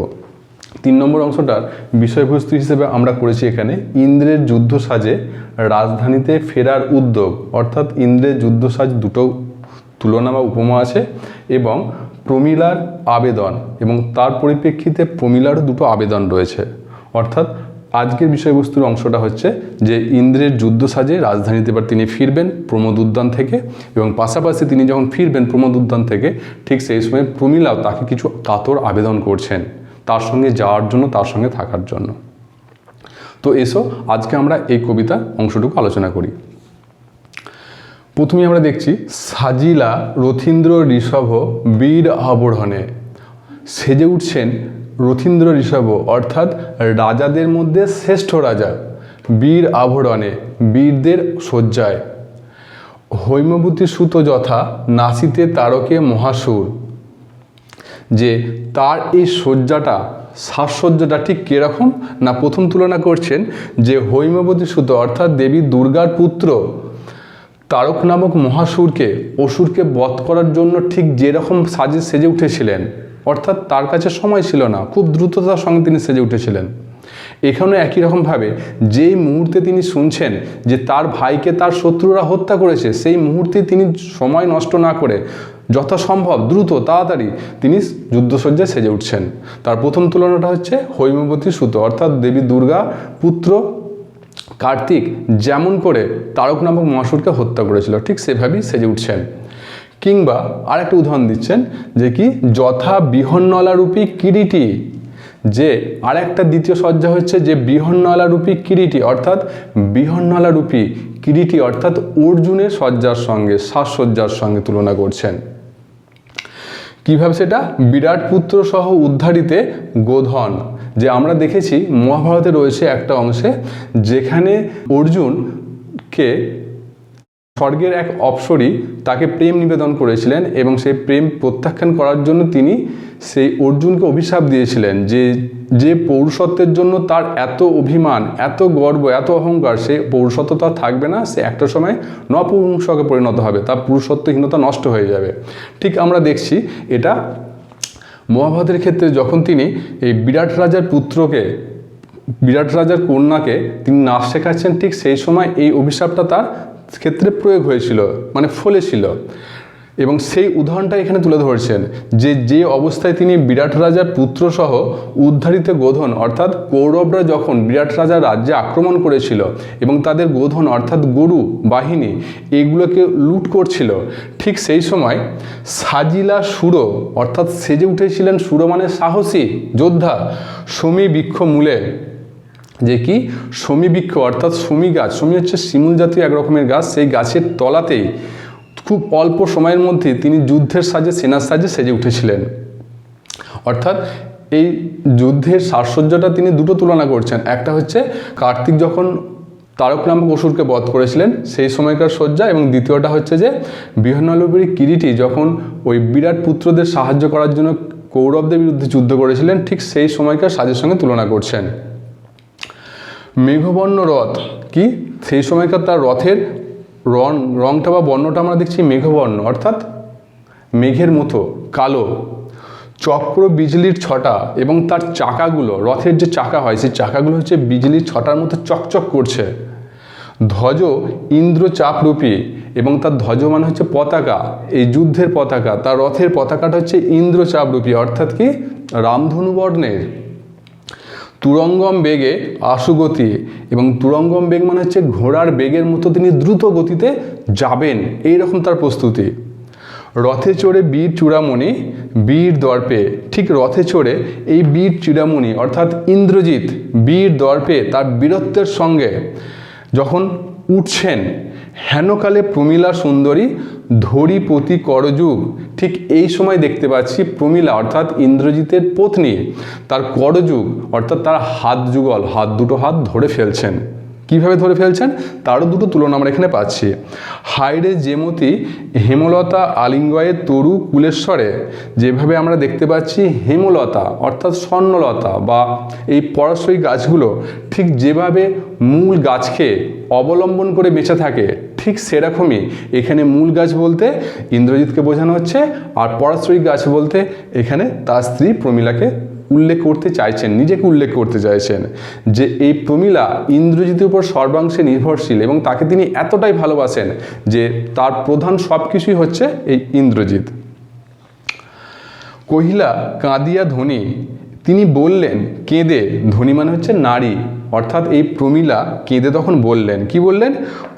3 নম্বর অংশটার বিষয়বস্তু হিসেবে আমরা করেছি এখানে ইন্দ্রের যুদ্ধ সাজে রাজধানীতে ফেরার উদ্যোগ, অর্থাৎ ইন্দ্রের যুদ্ধ সাজ 2টো তুলনা বা উপমা আছে এবং প্রমিলার আবেদন, এবং তার পরিপ্রেক্ষিতে প্রমিলারও 2টো আবেদন রয়েছে। অর্থাৎ আজকের বিষয়বস্তুর অংশটা হচ্ছে যে ইন্দ্রের যুদ্ধ সাজে রাজধানীতে এবার তিনি ফিরবেন প্রমোদ উদ্যান থেকে, এবং পাশাপাশি তিনি যখন ফিরবেন প্রমোদ উদ্যান থেকে, ঠিক সেই সময় প্রমিলাও তাকে কিছু কাতর আবেদন করছেন তার সঙ্গে যাওয়ার জন্য, তার সঙ্গে থাকার জন্য। তো এসো আজকে আমরা এই কবিতা অংশটুকু আলোচনা করি। প্রথমে আমরা দেখছি সাজিলা রথীন্দ্র ঋষভ বীর আবরণে, সেজে উঠছেন রথীন্দ্র ঋষভ অর্থাৎ রাজাদের মধ্যে শ্রেষ্ঠ রাজা, বীর আভরণে বীরদের শয্যায়, হৈমবতী সুত যথা নাসিতে তারকে মহাসুর, যে তার এই শয্যাটা সাজসজ্জাটা ঠিক কীরকম? না, প্রথম তুলনা করছেন যে হৈমবতী সুত অর্থাৎ দেবী দুর্গার পুত্র তারক নামক মহাসুরকে, অসুরকে বধ করার জন্য ঠিক যেরকম সাজে সেজে উঠেছিলেন, অর্থাৎ তার কাছে সময় ছিল না, খুব দ্রুততার সঙ্গে তিনি সেজে উঠেছিলেন। এখানেও একই রকমভাবে যেই মুহূর্তে তিনি শুনছেন যে তার ভাইকে তার শত্রুরা হত্যা করেছে, সেই মুহূর্তে তিনি সময় নষ্ট না করে যথাসম্ভব দ্রুত তাড়াতাড়ি তিনি যুদ্ধসজ্জায় সেজে উঠছেন। তার প্রথম তুলনাটা হচ্ছে হৈমবতী সুত অর্থাৎ দেবী দুর্গা পুত্র কার্তিক যেমন করে তারক নামক মহাসুরকে হত্যা করেছিল, ঠিক সেভাবেই সেজে উঠছেন। কিংবা আরেকটা উদাহরণ দিচ্ছেন যে কি যথা বিহন্নলারূপী কিরীটি, যে আর একটা দ্বিতীয় সজ্জা হচ্ছে যে বৃহন্নলা রূপী কিরীটি, অর্থাৎ বৃহন্নলা রূপী কিরীটি অর্থাৎ অর্জুনের সজ্জার সঙ্গে, সাজসজ্জার সঙ্গে তুলনা করছেন। কিভাবে সেটা? বিরাট পুত্র সহ উদ্ধারিতে গোধন, যে আমরা দেখেছি মহাভারতে রয়েছে একটা অংশে যেখানে অর্জুনকে স্বর্গের এক অপ্সরী তাকে প্রেম নিবেদন করেছিলেন এবং সেই প্রেম প্রত্যাখ্যান করার জন্য তিনি সেই অর্জুনকে অভিশাপ দিয়েছিলেন যে যে পৌরুষত্বের জন্য তার এত অভিমান, এত গর্ব, এত অহংকার, সে পৌরুষত্ব তার থাকবে না, সে একটা সময় নপুংসকে পরিণত হবে, তার পুরুষত্বহীনতা নষ্ট হয়ে যাবে। ঠিক আমরা দেখছি এটা মহাভারতের ক্ষেত্রে যখন তিনি এই বিরাট রাজার পুত্রকে, বিরাট রাজার কন্যাকে তিনি নাচ শেখাচ্ছেন, ঠিক সেই সময় এই অভিশাপটা তার ক্ষেত্রে প্রয়োগ হয়েছিল, মানে ফলেছিল। এবং সেই উদাহরণটা এখানে তুলে ধরছেন যে যে অবস্থায় তিনি বিরাট রাজার পুত্র সহ উদ্ধারিত গোধন অর্থাৎ কৌরবরা যখন বিরাট রাজার রাজ্যে আক্রমণ করেছিল এবং তাদের গোধন অর্থাৎ গরু বাহিনী এগুলোকে লুট করছিল, ঠিক সেই সময় সাজিলা সুরো অর্থাৎ সেজে উঠেছিলেন, সুরো মানে সাহসী যোদ্ধা, সমী বৃক্ষ মূলে, যে কি সমী বৃক্ষ অর্থাৎ সমী গাছ, সমী হচ্ছে শিমুল জাতীয় এক রকমের গাছ, সেই গাছের তলাতেই খুব অল্প সময়ের মধ্যে তিনি যুদ্ধের সাজে, সেনার সাজে সেজে উঠেছিলেন। অর্থাৎ এই যুদ্ধের সাজসজ্জাটা তিনি দুটো তুলনা করছেন, একটা হচ্ছে কার্তিক যখন তারক নামক অসুরকে বধ করেছিলেন সেই সময়কার সজ্জা, এবং দ্বিতীয়টা হচ্ছে যে বৃহন্নলারূপী কিরীটি যখন ওই বিরাট পুত্রদের সাহায্য করার জন্য কৌরবদের বিরুদ্ধে যুদ্ধ করেছিলেন, ঠিক সেই সময়কার সাজের সঙ্গে তুলনা করছেন। মেঘবর্ণ রথ কি, সেই সময়কার তার রথের রংটা বা বর্ণটা আমরা দেখছি মেঘবর্ণ অর্থাৎ মেঘের মতো কালো, চক্র বিজলির ছটা এবং তার চাকাগুলো, রথের যে চাকা হয় সেই চাকাগুলো হচ্ছে বিজলির ছটার মতো চকচক করছে। ধ্বজ ইন্দ্র চাপরূপী, এবং তার ধ্বজ মানে হচ্ছে পতাকা, এই যুদ্ধের পতাকা, তার রথের পতাকাটা হচ্ছে ইন্দ্র চাপরূপী অর্থাৎ কি রামধনু বর্ণের। তুরঙ্গম বেগে আশুগতি, এবং তুরঙ্গম বেগ মানে হচ্ছে ঘোড়ার বেগের মতো তিনি দ্রুত গতিতে যাবেন, এইরকম তার প্রস্তুতি। রথে চড়ে বীর চূড়ামণি বীর দর্পে, ঠিক রথে চড়ে এই বীর চূড়ামণি অর্থাৎ ইন্দ্রজিৎ বীর দর্পে তার বীরত্বের সঙ্গে যখন উঠছেন, হেনকালে প্রমীলা সুন্দরী ধরিপতি করযুগ, ঠিক এই সময় দেখতে পাচ্ছি প্রমীলা অর্থাৎ ইন্দ্রজিতের পত্নী তার করযুগ অর্থাৎ তার হাত যুগল, দুটো হাত ধরে ফেলছেন। কিভাবে ধরে ফেলছেন তারও দুটো তুলনা আমরা এখানে পাচ্ছি। হাইরে যেমতি হেমলতা আলিঙ্গয়ে তরু কুলেশ্বরে, যেভাবে আমরা দেখতে পাচ্ছি হেমলতা অর্থাৎ স্বর্ণলতা বা এই পরাশরী গাছগুলো ঠিক যেভাবে মূল গাছকে অবলম্বন করে বেঁচে থাকে, ঠিক সেরকমই এখানে মূল গাছ বলতে ইন্দ্রজিৎকে বোঝানো হচ্ছে, আর পরাশরী গাছ বলতে এখানে তার স্ত্রী প্রমীলাকে উল্লেখ করতে চাইছেন, নিজেকে উল্লেখ করতে চাইছেন যে এই প্রমীলা ইন্দ্রজিতের উপর সর্বাংশে নির্ভরশীল এবং তাকে তিনি এতটাই ভালোবাসেন যে তার প্রধান সব কিছুই হচ্ছে এই ইন্দ্রজিৎ। কহিলা কাঁদিয়া ধনী, তিনি বললেন কেঁদে, ধনী মানে হচ্ছে নারী, অর্থাৎ এই প্রমীলা কেঁদে তখন বললেন, কি বললেন,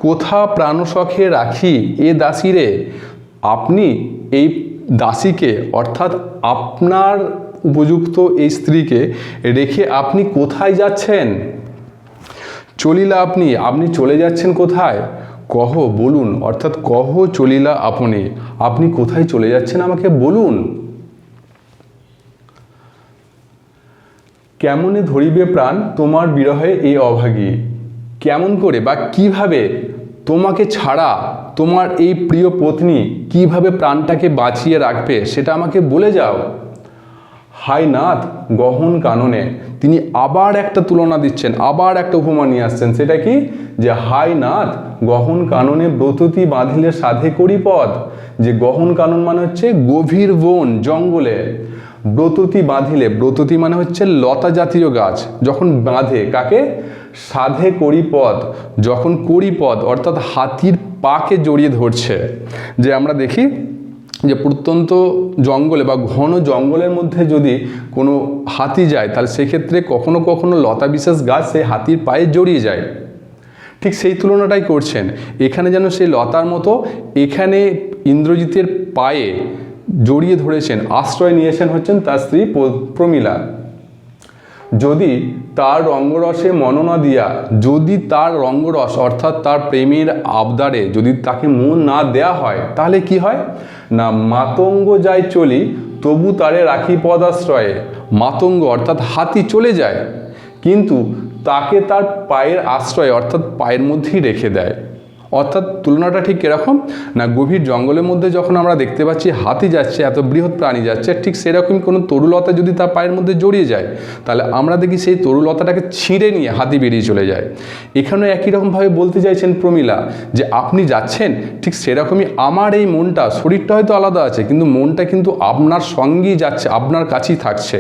কোথা প্রাণসখে রাখি এ দাসীরে, আপনি এই দাসীকে অর্থাৎ আপনার উপযুক্ত এই স্ত্রীকে রেখে আপনি কোথায় যাচ্ছেন? চলিলা আপনি, আপনি চলে যাচ্ছেন কোথায়? কহ বলুন, অর্থাৎ কহ চলিলা আপনি, আপনি কোথায় চলে যাচ্ছেন আমাকে বলুন। কেমনে ধরিবে প্রাণ তোমার বিরহে এই অভাগী, কেমন করে বা কিভাবে তোমাকে ছাড়া তোমার এই প্রিয় পত্নী কিভাবে প্রাণটাকে বাঁচিয়ে রাখবে সেটা আমাকে বলে যাও। হাই নাথ গহন কাননে, তিনি আবার একটা তুলনা দিচ্ছেন, আবার একটা উপমা নিয়ে আসছেন, সেটা কি যে হাই নাথ গহন কাননে ব্রততি বাঁধিলে সাধে করি পদ, যে গহন কানন মানে হচ্ছে গভীর বন জঙ্গলে, ব্রততি বাঁধিলে, ব্রততি মানে হচ্ছে লতা জাতীয় গাছ, যখন বাঁধে কাকে, সাধে করি পদ, যখন করি পদ অর্থাৎ হাতির পাকে জড়িয়ে ধরছে। যে আমরা দেখি যে প্রত্যন্ত জঙ্গলে বা ঘন জঙ্গলের মধ্যে যদি কোনো হাতি যায় তাহলে সেক্ষেত্রে কখনো কখনো লতা বিশেষ গাছ সেই হাতির পায়ে জড়িয়ে যায়, ঠিক সেই তুলনাটাই করছেন এখানে, যেন সেই লতার মতো এখানে ইন্দ্রজিতের পায়ে জড়িয়ে ধরেছেন, আশ্রয় নিয়েছেন হচ্ছেন তার স্ত্রী প্রমীলা। যদি তার রঙ্গরসে মননা দিয়া, যদি তার রঙ্গরস অর্থাৎ তার প্রেমের আবদারে যদি তাকে মন না দেয়া হয়, তাহলে কি হয় না, মাতঙ্গ যায় চলি তবু তারে রাখি পদাশ্রয়ে। মাতঙ্গ অর্থাৎ হাতি চলে যায়, কিন্তু তাকে তার পায়ের আশ্রয়ে অর্থাৎ পায়ের মধ্যেই রেখে দেয়। অর্থাৎ তুলনাটা ঠিক এরকম না, গভীর জঙ্গলের মধ্যে যখন আমরা দেখতে পাচ্ছি হাতি যাচ্ছে, এত বৃহৎ প্রাণী যাচ্ছে, ঠিক সেরকমই কোনো তরুলতা যদি তার পায়ের মধ্যে জড়িয়ে যায়, তাহলে আমরা দেখি সেই তরুলতাটাকে ছিঁড়ে নিয়ে হাতি বেরিয়ে চলে যায়। এখানেও একই রকমভাবে বলতে চাইছেন প্রমীলা যে আপনি যাচ্ছেন, ঠিক সেরকমই আমার এই মনটা, শরীরটা হয়তো আলাদা আছে কিন্তু মনটা কিন্তু আপনার সঙ্গেই যাচ্ছে, আপনার কাছেই থাকছে,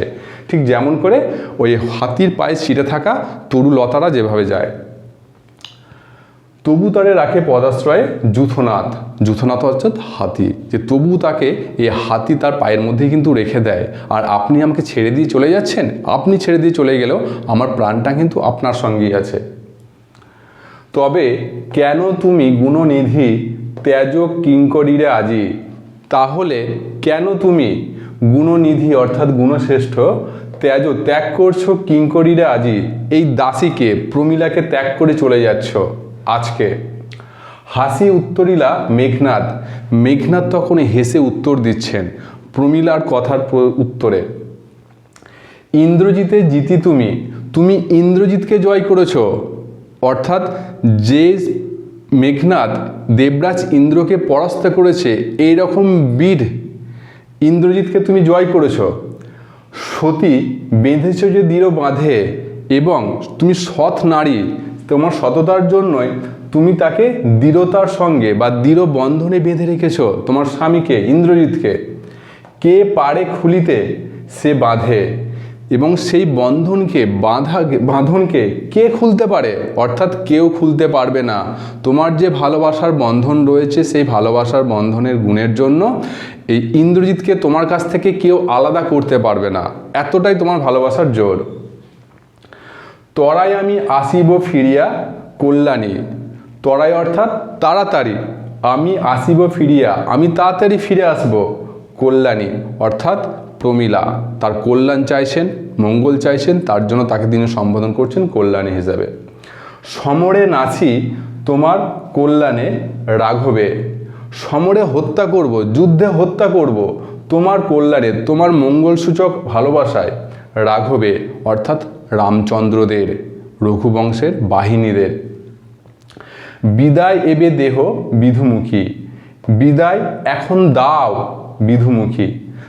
ঠিক যেমন করে ওই হাতির পায়ে ছিঁড়ে থাকা তরুলতারা যেভাবে যায়। তবু তারে রাখে পদাশ্রয়ে যূথনাথ, যূথনাথ অর্থাৎ হাতি, যে তবু তাকে এই হাতি তার পায়ের মধ্যেই কিন্তু রেখে দেয়। আর আপনি আমাকে ছেড়ে দিয়ে চলে যাচ্ছেন, আপনি ছেড়ে দিয়ে চলে গেলেও আমার প্রাণটা কিন্তু আপনার সঙ্গেই আছে। তবে কেন তুমি গুণনিধি ত্যাজ কিঙ্করীরে আজি, তাহলে কেন তুমি গুণনিধি অর্থাৎ গুণশ্রেষ্ঠ ত্যাগ করছো কিঙ্করীরে আজি, এই দাসীকে প্রমীলাকে ত্যাগ করে চলে যাচ্ছ আজকে। হাসি উত্তরিলা মেঘনাদ, মেঘনাদ তখন হেসে উত্তর দিচ্ছেন প্রমীলার কথার উত্তরে। ইন্দ্রজিতে জিতি তুমি, তুমি ইন্দ্রজিৎকে জয় করেছ, অর্থাৎ যে মেঘনাদ দেবরাজ ইন্দ্রকে পরাস্ত করেছে, এই রকম বীর ইন্দ্রজিৎকে তুমি জয় করেছ। সতী বেঁধেছ যে দৃঢ় বাঁধে, এবং তুমি সৎ নারী, তোমার সততার জন্যই তুমি তাকে দৃঢ়তার সঙ্গে বা দৃঢ় বন্ধনে বেঁধে রেখেছ তোমার স্বামীকে ইন্দ্রজিৎকে। কে পারে খুলিতে সে বাঁধে, এবং সেই বাঁধনকে কে খুলতে পারে, অর্থাৎ কেউ খুলতে পারবে না। তোমার যে ভালোবাসার বন্ধন রয়েছে, সেই ভালোবাসার বন্ধনের গুণের জন্য এই ইন্দ্রজিৎকে তোমার কাছ থেকে কেউ আলাদা করতে পারবে না, এতটাই তোমার ভালোবাসার জোর। তরাই আমি আসিব ফিরিয়া কল্যাণী, তরাই অর্থাৎ তাড়াতাড়ি, আমি আসিব ফিরিয়া, আমি তাড়াতাড়ি ফিরে আসব, কল্যাণী অর্থাৎ প্রমীলা তার কল্যাণ চাইছেন, মঙ্গল চাইছেন, তার জন্য তাকে তিনি সম্বোধন করছেন কল্যাণী হিসাবে। সমরে নাচি তোমার কল্যাণে রাঘবে, সমরে হত্যা করব, যুদ্ধে হত্যা করব তোমার কল্যাণে, তোমার মঙ্গলসূচক ভালোবাসায়, রাঘবে অর্থাৎ রামচন্দ্রদের, রঘুবংশের বাহিনীদের। বিদায় এবে দেহ বিধুমুখী, বিদায় এখন দাও বিধুমুখী,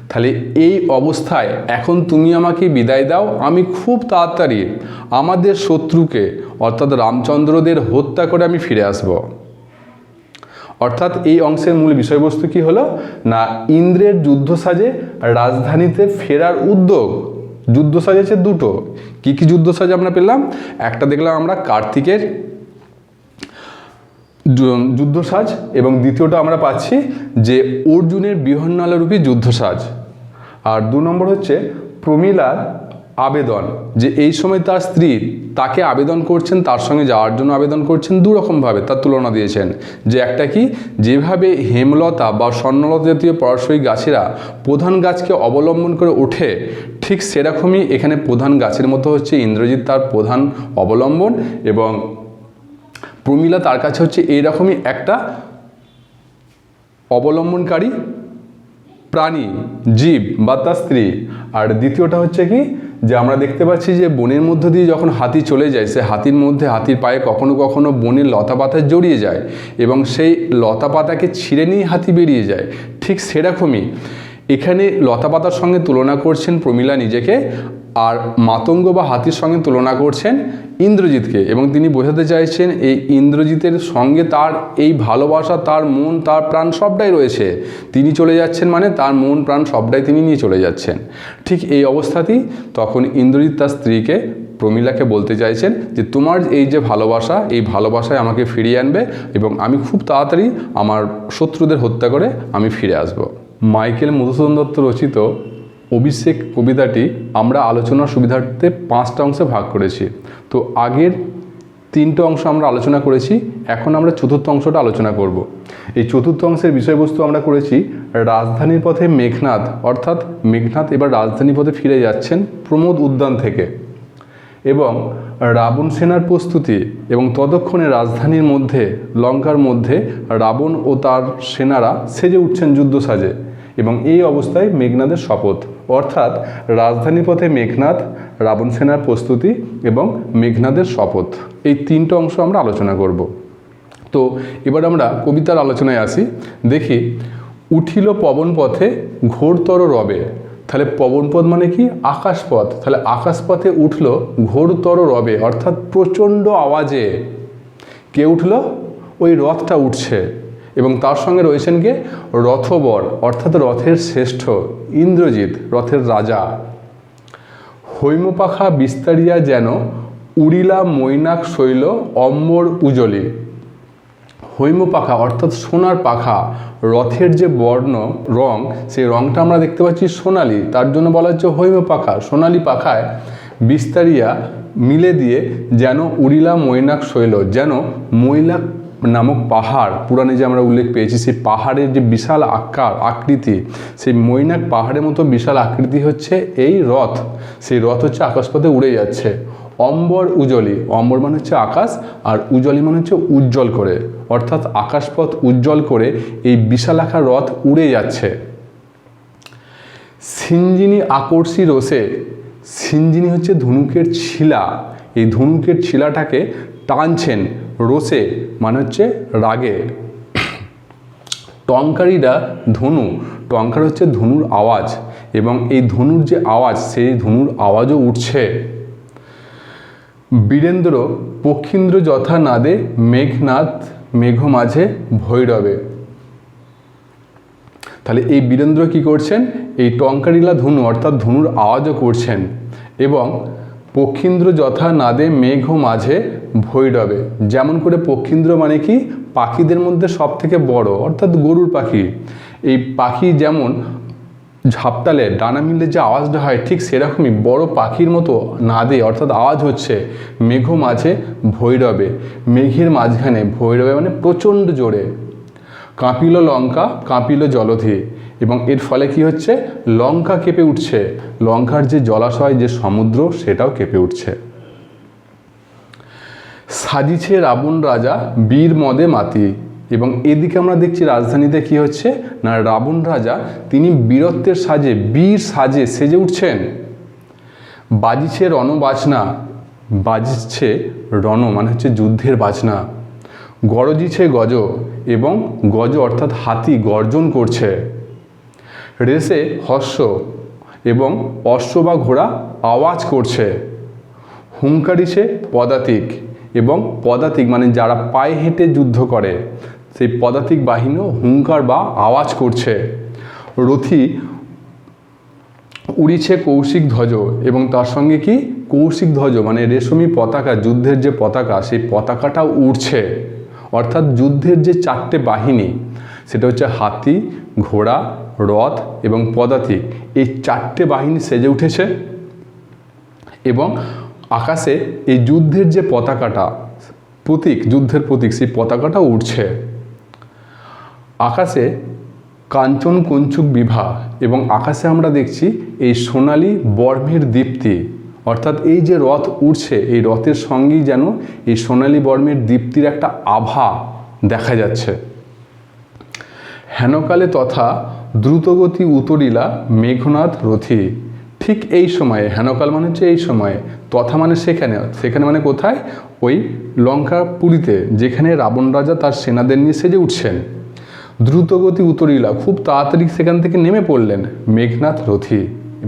তাহলে এই অবস্থায় এখন তুমি আমাকে বিদায় দাও, আমি খুব তাড়াতাড়ি আমাদের শত্রুকে অর্থাৎ রামচন্দ্রদের হত্যা করে আমি ফিরে আসব। অর্থাৎ এই অংশের মূল বিষয়বস্তু কি হলো না, ইন্দ্রের যুদ্ধ সাজে রাজধানীতে ফেরার উদ্যোগ। যুদ্ধ সাজেছে দুটো, কি কি যুদ্ধ সাজ আমরা পেলাম, একটা দেখলাম আমরা কার্তিকের যুদ্ধ সাজ, এবং দ্বিতীয়টা আমরা পাচ্ছি যে অর্জুনের বৃহন্নলারূপী যুদ্ধ সাজ। আর 2 নম্বর হচ্ছে প্রমীলার আবেদন, যে এই সময় তার স্ত্রী তাকে আবেদন করছেন, তার সঙ্গে যাওয়ার জন্য আবেদন করছেন, 2 রকমভাবে তার তুলনা দিয়েছেন। যে একটা কি, যেভাবে হেমলতা বা স্বর্ণলতা জাতীয় পরাশয়ী গাছেরা প্রধান গাছকে অবলম্বন করে ওঠে, ঠিক সেরকমই এখানে প্রধান গাছের মতো হচ্ছে ইন্দ্রজিৎ তার প্রধান অবলম্বন, এবং প্রমীলা তার কাছে হচ্ছে এইরকমই একটা অবলম্বনকারী প্রাণী, জীব বা তার স্ত্রী। আর দ্বিতীয়টা হচ্ছে কি, যে আমরা দেখতে পাচ্ছি যে বনের মধ্য দিয়ে যখন হাতি চলে যায়, সে হাতির মধ্যে হাতির পায়ে কখনো কখনো বনের লতাপাতা জড়িয়ে যায়, এবং সেই লতাপাতাকে ছিঁড়ে নিয়ে হাতি বেরিয়ে যায়, ঠিক সেরকমই এখানে লতাপাতার সঙ্গে তুলনা করছেন প্রমীলা নিজেকে, আর মাতঙ্গ বা হাতির সঙ্গে তুলনা করছেন ইন্দ্রজিৎকে, এবং তিনি বোঝাতে চাইছেন এই ইন্দ্রজিতের সঙ্গে তার এই ভালোবাসা, তার মন, তার প্রাণ সবটাই রয়েছে। তিনি চলে যাচ্ছেন মানে তার মন প্রাণ সবটাই তিনি নিয়ে চলে যাচ্ছেন। ঠিক এই অবস্থাতেই তখন ইন্দ্রজিৎ তার স্ত্রীকে প্রমীলাকে বলতে চাইছেন যে তোমার এই যে ভালোবাসা, এই ভালোবাসায় আমাকে ফিরিয়ে আনবে, এবং আমি খুব তাড়াতাড়ি আমার শত্রুদের হত্যা করে আমি ফিরে আসব। মাইকেল মধুসূদন দত্ত রচিত অভিষেক কবিতাটি আমরা আলোচনার সুবিধার্থে 5টা অংশে ভাগ করেছি। তো আগের 3টে অংশ আমরা আলোচনা করেছি, এখন আমরা চতুর্থ অংশটা আলোচনা করব। এই চতুর্থ অংশের বিষয়বস্তু আমরা করেছি রাজধানীর পথে মেঘনাদ, অর্থাৎ মেঘনাদ এবার রাজধানীর পথে ফিরে যাচ্ছেন প্রমোদ উদ্যান থেকে। এবং রাবণ সেনার প্রস্তুতি এবং ততক্ষণে রাজধানীর মধ্যে লঙ্কার মধ্যে রাবণ ও তার সেনারা সেজে উঠছেন যুদ্ধ সাজে এবং এই অবস্থায় মেঘনাদের শপথ, অর্থাৎ রাজধানী পথে মেঘনাদ, রাবণ সেনার প্রস্তুতি এবং মেঘনাদের শপথ, এই তিনটা অংশ আমরা আলোচনা করব। তো এবার আমরা কবিতার আলোচনায় আসি। দেখি, উঠিল পবন পথে ঘোরতর রবে, তাহলে পবনপথ মানে কি? আকাশপথ। তাহলে আকাশপথে উঠল ঘোরতর রবে, অর্থাৎ প্রচণ্ড আওয়াজে কে উঠল? ওই রথটা উঠছে এবং তার সঙ্গে রয়েছেন কে? রথবর, অর্থাৎ রথের শ্রেষ্ঠ ইন্দ্রজিৎ, রথের রাজা। হৈমপাখা বিস্তারিয়া যেন উড়িলা মৈনাক শৈল অম্বর উজলি। হৈমপাখা অর্থাৎ সোনার পাখা, রথের যে বর্ণ রং, সেই রংটা আমরা দেখতে পাচ্ছি সোনালি, তার জন্য বলা হচ্ছে হৈমপাখা। সোনালি পাখায় বিস্তারিয়া মিলে দিয়ে যেন উড়িলা মৈনাক শৈল, যেন মৈনাক নামক পাহাড়, পুরাণে যে আমরা উল্লেখ পেয়েছি, সেই পাহাড়ের যে বিশাল আকৃতি, সেই মৈনাক পাহাড়ের মতো বিশাল আকৃতি হচ্ছে এই রথ। সেই রথ হচ্ছে আকাশপথে উড়ে যাচ্ছে। অম্বর উজ্জ্বলী, অম্বর মানে হচ্ছে আকাশ, আর উজ্জ্বলী মানে হচ্ছে উজ্জ্বল করে, অর্থাৎ আকাশপথ উজ্জ্বল করে এই বিশালাকার রথ উড়ে যাচ্ছে। সিঞ্জিনী আকর্ষী রোষে, সিঞ্জিনী হচ্ছে ধনুকের ছিলা, এই ধনুকের ছিলাটাকে টানছেন, রোষে মানে হচ্ছে রাগে। টঙ্কারীরা ধনু, টঙ্কার হচ্ছে ধনুর আওয়াজ এবং এই ধনুর যে আওয়াজ, সেই ধনুর আওয়াজও উঠছে। বীরেন্দ্র পক্ষীন্দ্র যথা নাদে মেঘনাদ মেঘ মাঝে ভৈরবে। তাহলে এই বীরেন্দ্র কি করছেন? এই টঙ্কারিলা ধনু অর্থাৎ ধনুর আওয়াজও করছেন এবং পক্ষীন্দ্র যথা নাদে মেঘ মাঝে ভৈরবে, যেমন করে পক্ষীন্দ্র মানে কি? পাখিদের মধ্যে সব থেকে বড়, অর্থাৎ গরুর পাখি। এই পাখি যেমন ঝাপটালে ডানা মিললে যে আওয়াজটা হয়, ঠিক সেরকমই বড় পাখির মতো নাদে অর্থাৎ আওয়াজ হচ্ছে মেঘ মাঝে ভৈরবে, মেঘের মাঝখানে, ভৈরবে মানে প্রচণ্ড জোরে। কাঁপিল লঙ্কা কাঁপিল জলধি, এবং এর ফলে কি হচ্ছে? লঙ্কা কেঁপে উঠছে, লঙ্কার যে জলাশয়, যে সমুদ্র, সেটাও কেঁপে উঠছে। সাজিছে রাবণ রাজা বীর মদে মাতি, এবং এদিকে আমরা দেখছি রাজধানীতে কি হচ্ছে না, রাবণ রাজা তিনি বীরত্বের সাজে, বীর সাজে সেজে উঠছেন। বাজিছে রণ বাজনা, বাজছে রণ মানে হচ্ছে যুদ্ধের বাজনা। গরজিছে গজ, এবং গজ অর্থাৎ হাতি গর্জন করছে। রেসে হর্ষ, এবং অশ্ব বা ঘোড়া আওয়াজ করছে। হুঙ্কারিছে পদাতিক, এবং পদাতিক মানে যারা পায়ে হেঁটে যুদ্ধ করে, সেই পদাতিক বাহিনীও হুঙ্কার বা আওয়াজ করছে। রথি উড়িছে কৌশিক ধ্বজ, এবং তার সঙ্গে কি? কৌশিক ধ্বজ মানে রেশমি পতাকা, যুদ্ধের যে পতাকা, সেই পতাকাটাও উড়ছে। অর্থাৎ যুদ্ধের যে চারটে বাহিনী, সেটা হচ্ছে হাতি, ঘোড়া, রথ এবং পদাতিক, এই চারটে বাহিনী সেজে উঠেছে এবং আকাশে এই যুদ্ধের যে পতাকাটা, প্রতীক, যুদ্ধের প্রতীক, সেই পতাকাটা উঠছে। আকাশে কাঞ্চন কঞ্চুক বিভা, এবং আকাশে আমরা দেখছি এই সোনালি বর্মের দীপ্তি, অর্থাৎ এই যে রথ উঠছে, এই রথের সঙ্গেই যেন এই সোনালি বর্মের দীপ্তির একটা আভা দেখা যাচ্ছে। হেনকালে তথা দ্রুতগতি উতরিলা মেঘনাদ রথি, ঠিক এই সময়ে, হেনকাল মানে হচ্ছে এই সময়ে, তথা মানে সেখানে, সেখানে মানে কোথায়? ওই লঙ্কাপুরীতে, যেখানে রাবণ রাজা তার সেনাদের নিয়ে সেজে উঠছেন। দ্রুতগতি উতরিলা, খুব তাড়াতাড়ি সেখান থেকে নেমে পড়লেন মেঘনাদ রথি,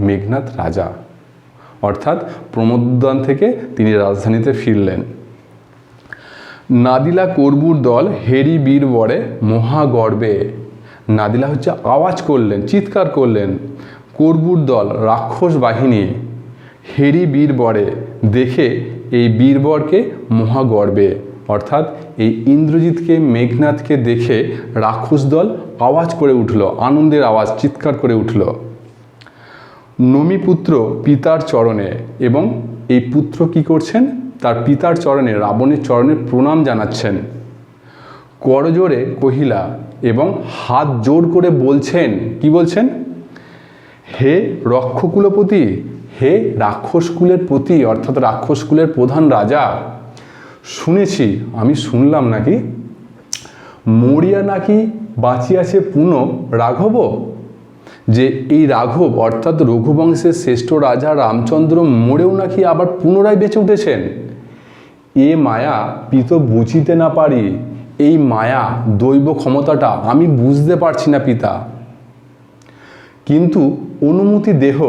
মেঘনাদ রাজা, অর্থাৎ প্রমোদদান থেকে তিনি রাজধানীতে ফিরলেন। নাদিলা করবুর দল হেরি বীর বরে মহাগর্বে, নাদিলা হচ্ছে আওয়াজ করলেন, চিৎকার করলেন। করবুর দল রাক্ষস বাহিনী, হেরি বীর বরে দেখে এই বীরবরকে মহাগর্বে, অর্থাৎ এই ইন্দ্রজিৎকে, মেঘনাদকে দেখে রাক্ষস দল আওয়াজ করে উঠল, আনন্দের আওয়াজ, চিৎকার করে উঠল। নমিপুত্র পিতার চরণে, এবং এই পুত্র কি করছেন? তার পিতার চরণে, রাবণের চরণে প্রণাম জানাচ্ছেন। করজোড়ে কহিলা, এবং হাত জোর করে বলছেন, কি বলছেন? হে রক্ষকুলপতি, হে রাক্ষসকুলের প্রতি অর্থাৎ রাক্ষসকুলের প্রধান রাজা, শুনেছি, আমি শুনলাম নাকি মরিয়া নাকি বাঁচিয়াছে পুনঃ রাঘব, যে এই রাঘব অর্থাৎ রঘুবংশের শ্রেষ্ঠ রাজা রামচন্দ্র মরেও নাকি আবার পুনরায় বেঁচে উঠেছেন। এ মায়া পিত বুঝিতে না পারি, এই মায়া দৈব ক্ষমতাটা আমি বুঝতে পারছি না পিতা, কিন্তু অনুমতি দেহ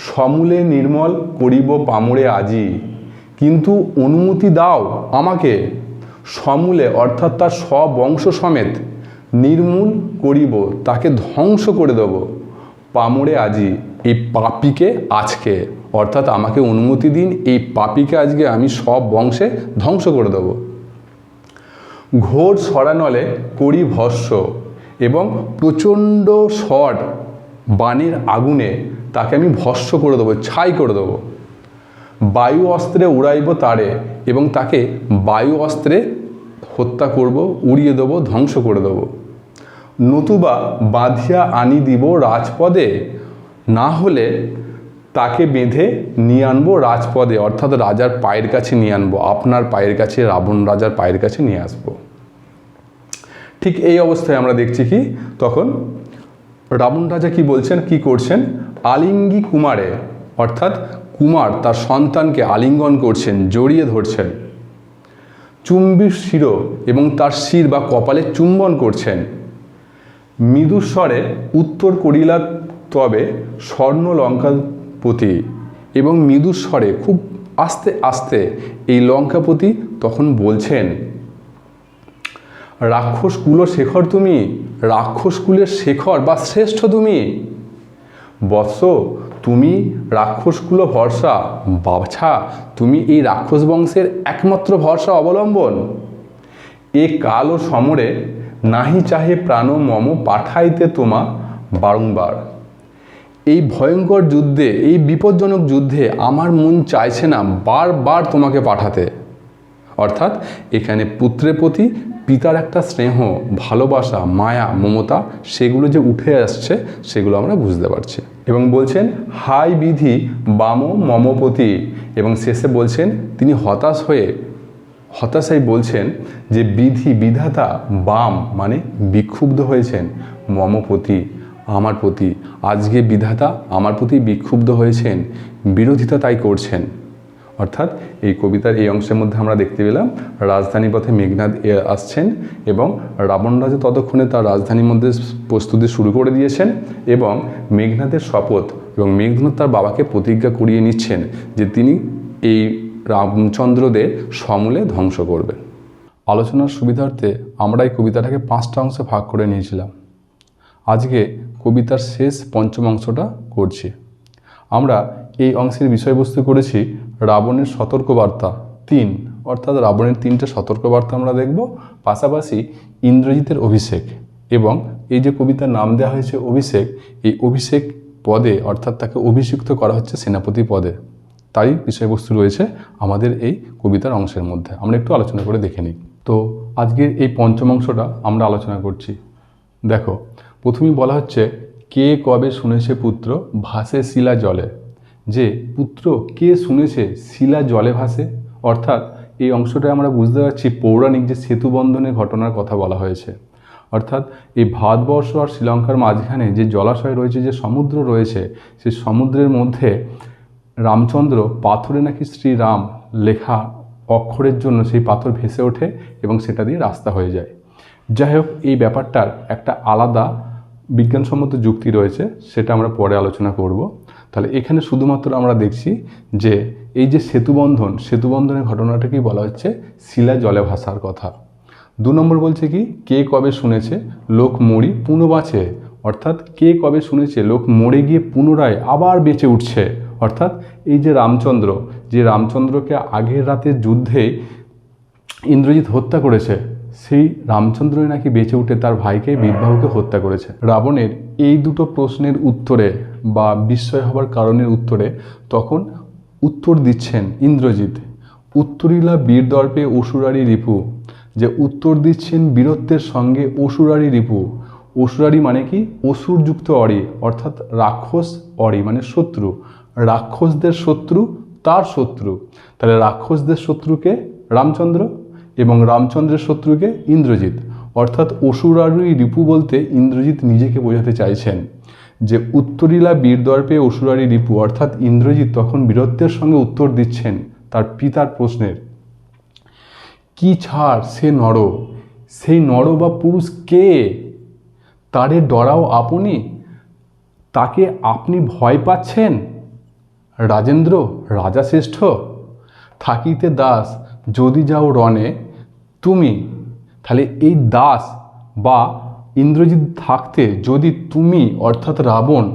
সমূলে নির্মল করিব পামরে আজি, কিন্তু অনুমতি দাও আমাকে সমূলে অর্থাৎ তার স্ববংশ সমেত নির্মূল করিব, তাকে ধ্বংস করে দেব, পামরে আজি, এই পাপীকে আজকে, অর্থাৎ আমাকে অনুমতি দিন, এই পাপীকে আজকে আমি সব বংশে ধ্বংস করে দেব। ঘোর সরানলে করি ভস্য, এবং প্রচণ্ড স্বর বাণের আগুনে তাকে আমি ভস্য করে দেবো, ছাই করে দেবো। বায়ু অস্ত্রে উড়াইব তারে, এবং তাকে বায়ু অস্ত্রে হত্যা করব, উড়িয়ে দেবো, ধ্বংস করে দেবো। নতুবা বাঁধিয়া আনি দিব রাজপদে, না হলে তাকে বেঁধে নিয়ে আনবো রাজপদে, অর্থাৎ রাজার পায়ের কাছে নিয়ে আনবো, আপনার পায়ের কাছে, রাবণ রাজার পায়ের কাছে নিয়ে আসবো। ঠিক এই অবস্থায় আমরা দেখছি কি তখন রাবণ রাজা কি বলছেন, কি করছেন, আলিঙ্গি কুমারে, অর্থাৎ কুমার তার সন্তানকে আলিঙ্গন করছেন, জড়িয়ে ধরছেন। চুম্বির শির, এবং তার শির বা কপালে চুম্বন করছেন। মৃদুস্বরে উত্তর করিলা তবে স্বর্ণ লঙ্কাপতি, এবং মৃদুস্বরে খুব আস্তে আস্তে এই লঙ্কাপতি তখন বলছেন, রাক্ষসকুল শেখর তুমি, রাক্ষসকুলের শেখর বা শ্রেষ্ঠ তুমি, বৎস তুমি রাক্ষসকুল ভরসা, বাছা তুমি এই রাক্ষস বংশের একমাত্র ভরসা অবলম্বন। এ কাল ও সমরে নাহি চাহে প্রাণ মম পাঠাইতে তোমা বারংবার, এই ভয়ঙ্কর যুদ্ধে, এই বিপজ্জনক যুদ্ধে আমার মন চাইছে না বারবার তোমাকে পাঠাতে। অর্থাৎ এখানে পুত্রের প্রতি পিতার একটা স্নেহ, ভালোবাসা, মায়া, মমতা, সেগুলো যে উঠে আসছে সেগুলো আমরা বুঝতে পারছি। এবং বলছেন হাই বিধি বাম মমপতি, এবং শেষে বলছেন তিনি হতাশায় বলছেন যে বিধি বিধাতা বাম মানে বিক্ষুব্ধ হয়েছেন, মমপতি আমার প্রতি, আজকে বিধাতা আমার প্রতি বিক্ষুব্ধ হয়েছেন, বিরোধিতা তাই করছেন। অর্থাৎ এই কবিতার এই অংশের মধ্যে আমরা দেখতে পেলাম রাজধানী পথে মেঘনাদ আসছেন, এবং রাবণ রাজা ততক্ষণে তার রাজধানীর মধ্যে প্রস্তুতি শুরু করে দিয়েছেন, এবং মেঘনাদের শপথ এবং মেঘনাদ তার বাবাকে প্রতিজ্ঞা করিয়ে নিচ্ছেন যে তিনি এই রামচন্দ্রদের সমূলে ধ্বংস করবেন। আলোচনার সুবিধার্থে আমরা এই কবিতাটাকে 5টা অংশে ভাগ করে নিয়েছিলাম। আজকে কবিতার শেষ পঞ্চম অংশটা করছি। আমরা এই অংশের বিষয়বস্তু করেছি রাবণের সতর্কবার্তা 3, অর্থাৎ রাবণের 3টে সতর্কবার্তা আমরা দেখব, পাশাপাশি ইন্দ্রজিতের অভিষেক, এবং এই যে কবিতার নাম দেওয়া হয়েছে অভিষেক, এই অভিষেক পদে অর্থাৎ তাকে অভিষিক্ত করা হচ্ছে সেনাপতি পদে, তাই বিষয়বস্তু রয়েছে আমাদের এই কবিতার অংশের মধ্যে। আমরা একটু আলোচনা করে দেখে নিই। তো আজকের এই পঞ্চম অংশটা আমরা আলোচনা করছি। দেখো, প্রথমেই বলা হচ্ছে কে কবে শুনেছে পুত্র ভাসে শিলা জলে, যে পুত্র কে শুনেছে শিলা জলে ভাসে, অর্থাৎ এই অংশটা আমরা বুঝতে পারছি পৌরাণিক যে সেতু বন্ধনের ঘটনার কথা বলা হয়েছে। অর্থাৎ এই ভারতবর্ষ আর শ্রীলঙ্কার মাঝখানে যে জলাশয় রয়েছে, যে সমুদ্র রয়েছে, সেই সমুদ্রের মধ্যে রামচন্দ্র পাথরে নাকি শ্রীরাম লেখা অক্ষরের জন্য সেই পাথর ভেসে ওঠে এবং সেটা দিয়ে রাস্তা হয়ে যায়। যাই হোক, এই ব্যাপারটার একটা আলাদা বিজ্ঞানসম্মত যুক্তি রয়েছে, সেটা আমরা পরে আলোচনা করব। তাহলে এখানে শুধুমাত্র আমরা দেখছি যে এই যে সেতুবন্ধনের ঘটনাটাকেই বলা হচ্ছে শিলা জলে ভাসার কথা। 2 নম্বর বলছে কি কে কবে শুনেছে লোক মরি পুনঃ বাঁচে, অর্থাৎ কে কবে শুনেছে লোক মরে গিয়ে পুনরায় আবার বেঁচে উঠছে। অর্থাৎ এই যে রামচন্দ্রকে আগের রাতের যুদ্ধে ইন্দ্রজিৎ হত্যা করেছে, সেই রামচন্দ্রই নাকি বেঁচে উঠে তার ভাইকে বিদ্বাহকে হত্যা করেছে। রাবণের এই দুটো প্রশ্নের উত্তরে বা বিস্ময় হবার কারণের উত্তরে তখন উত্তর দিচ্ছেন ইন্দ্রজিৎ, উত্তরিলা বীরদর্পে অসুরারি রিপু, যে উত্তর দিচ্ছেন বীরত্বের সঙ্গে অসুরারি রিপু। অসুরারি মানে কি অসুরযুক্ত অরি, অর্থাৎ রাক্ষস, অরি মানে শত্রু, রাক্ষসদের শত্রু তার শত্রু, তাহলে রাক্ষসদের শত্রুকে রামচন্দ্র এবং রামচন্দ্রের শত্রুকে ইন্দ্রজিৎ। অর্থাৎ অসুরারি রিপু বলতে ইন্দ্রজিৎ নিজেকে বোঝাতে চাইছেন যে উত্তরীলা বীরদর্পে অসুরারি রিপু, অর্থাৎ ইন্দ্রজিৎ তখন বীরত্বের সঙ্গে উত্তর দিচ্ছেন তার পিতার প্রশ্নের। কি ছাড় সে নর, সেই নর বা পুরুষ কে, তারে ডরাও আপনি, তাকে আপনি ভয় পাচ্ছেন? রাজেন্দ্র রাজা শ্রেষ্ঠ, থাকিতে দাস যদি যাও রণে তুমি, তাহলে এই দাস বা ইন্দ্রজিৎ থাকতে যদি তুমি অর্থাৎ রাবণ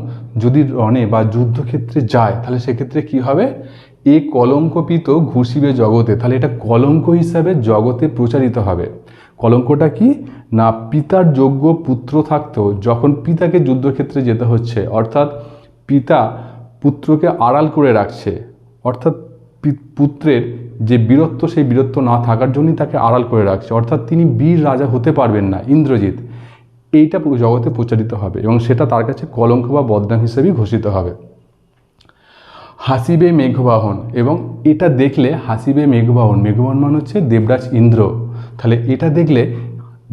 যদি রণে বা যুদ্ধক্ষেত্রে যায়, তাহলে সেক্ষেত্রে কি হবে? এ কলঙ্কপিত ঘুষিবে জগতে, তাহলে এটা কলঙ্ক হিসাবে জগতে প্রচারিত হবে। কলঙ্কটা কি না, পিতার যোগ্য পুত্র থাকতেও যখন পিতাকে যুদ্ধক্ষেত্রে যেতে হচ্ছে, অর্থাৎ পিতা পুত্রকে আড়াল করে রাখছে, অর্থাৎ পুত্রের যে বীরত্ব সেই বীরত্ব না থাকার জন্যই তাকে আড়াল করে রাখছে, অর্থাৎ তিনি বীর রাজা হতে পারবেন না ইন্দ্রজিৎ, এইটা জগতে প্রচারিত হবে এবং সেটা তার কাছে কলঙ্ক বা বদনাম হিসেবেই ঘোষিত হবে। হাসিবে মেঘবাহন, এবং এটা দেখলে হাসিবে মেঘবাহন, মেঘবাহন মানে হচ্ছে দেবরাজ ইন্দ্র, তাহলে এটা দেখলে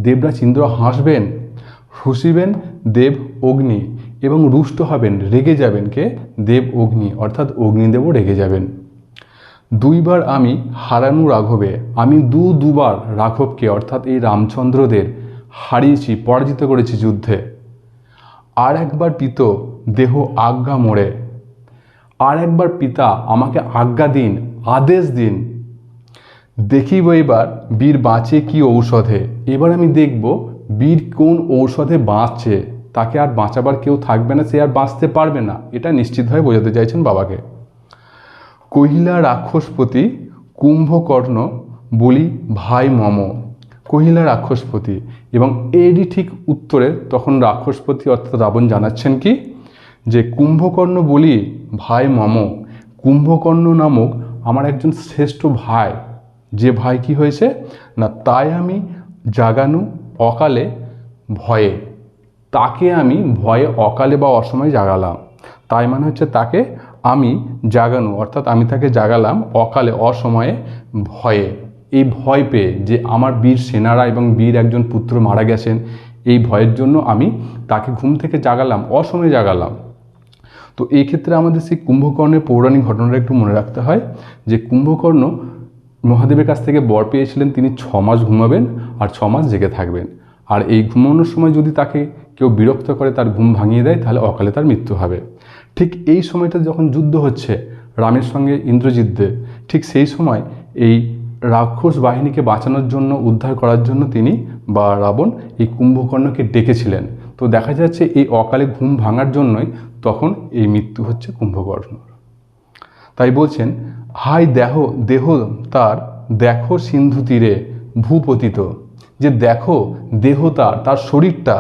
দেবরাজ ইন্দ্র হাসবেন, হুসিবেন দেব অগ্নি, এবং রুষ্ট হবেন রেগে যাবেন কে? দেব অগ্নি, অর্থাৎ অগ্নিদেবও রেগে যাবেন। দুইবার আমি হারানু রাঘবে, আমি দুবার রাঘবকে অর্থাৎ এই রামচন্দ্রদের হারিয়েছি, পরাজিত করেছি যুদ্ধে। আর একবার পিত দেহ আজ্ঞা মোড়ে, আর একবার পিতা আমাকে আজ্ঞা দিন, আদেশ দিন। দেখিব এবার বীর বাঁচে কি ঔষধে, এবার আমি দেখব বীর কোন ঔষধে বাঁচছে, তাকে আর বাঁচাবার কেউ থাকবে না, সে আর বাঁচতে পারবে না, এটা নিশ্চিতভাবে বোঝাতে চাইছেন বাবাকে। কহিলা রাক্ষসপতি কুম্ভকর্ণ বলি ভাই মম, কহিলা রাক্ষসপতি, এবং এরই ঠিক উত্তরে তখন রাক্ষসপতি অর্থাৎ রাবণ জানাচ্ছেন কি, যে কুম্ভকর্ণ বলি ভাই মম, কুম্ভকর্ণ নামক আমার একজন শ্রেষ্ঠ ভাই, যে ভাই কি হয়েছে না, তাই আমি জাগানু অকালে ভয়ে, তাকে আমি ভয়ে অকালে বা অসময়ে জাগালাম, তাই মানে হচ্ছে তাকে আমি জাগানো, অর্থাৎ আমি তাকে জাগালাম অকালে অসময়ে ভয়ে, এই ভয় পেয়ে যে আমার বীর সেনারা এবং বীর একজন পুত্র মারা গেছেন, এই ভয়ের জন্য আমি তাকে ঘুম থেকে জাগালাম, অসময়ে জাগালাম। তো এই ক্ষেত্রে আমাদের সেই কুম্ভকর্ণের পৌরাণিক ঘটনাটা একটু মনে রাখতে হয়, যে কুম্ভকর্ণ মহাদেবের কাছ থেকে বর পেয়েছিলেন তিনি 6 মাস ঘুমাবেন আর 6 মাস জেগে থাকবেন, আর এই ঘুমানোর সময় যদি তাকে কেউ বিরক্ত করে, তার ঘুম ভাঙিয়ে দেয়, তাহলে অকালে তার মৃত্যু হবে। ঠিক এই সময়টা যখন যুদ্ধ হচ্ছে রামের সঙ্গে ইন্দ্রজিৎদের, ঠিক সেই সময় এই রাক্ষস বাহিনীকে বাঁচানোর জন্য, উদ্ধার করার জন্য তিনি বা রাবণ এই কুম্ভকর্ণকে ডেকেছিলেন। তো দেখা যাচ্ছে এই অকালে ঘুম ভাঙার জন্যই তখন এই মৃত্যু হচ্ছে কুম্ভকর্ণর। তাই বলছেন, হাই দেহ তার দেখো সিন্ধু তীরে ভূপতিত, যে দেখো দেহ তার শরীরটা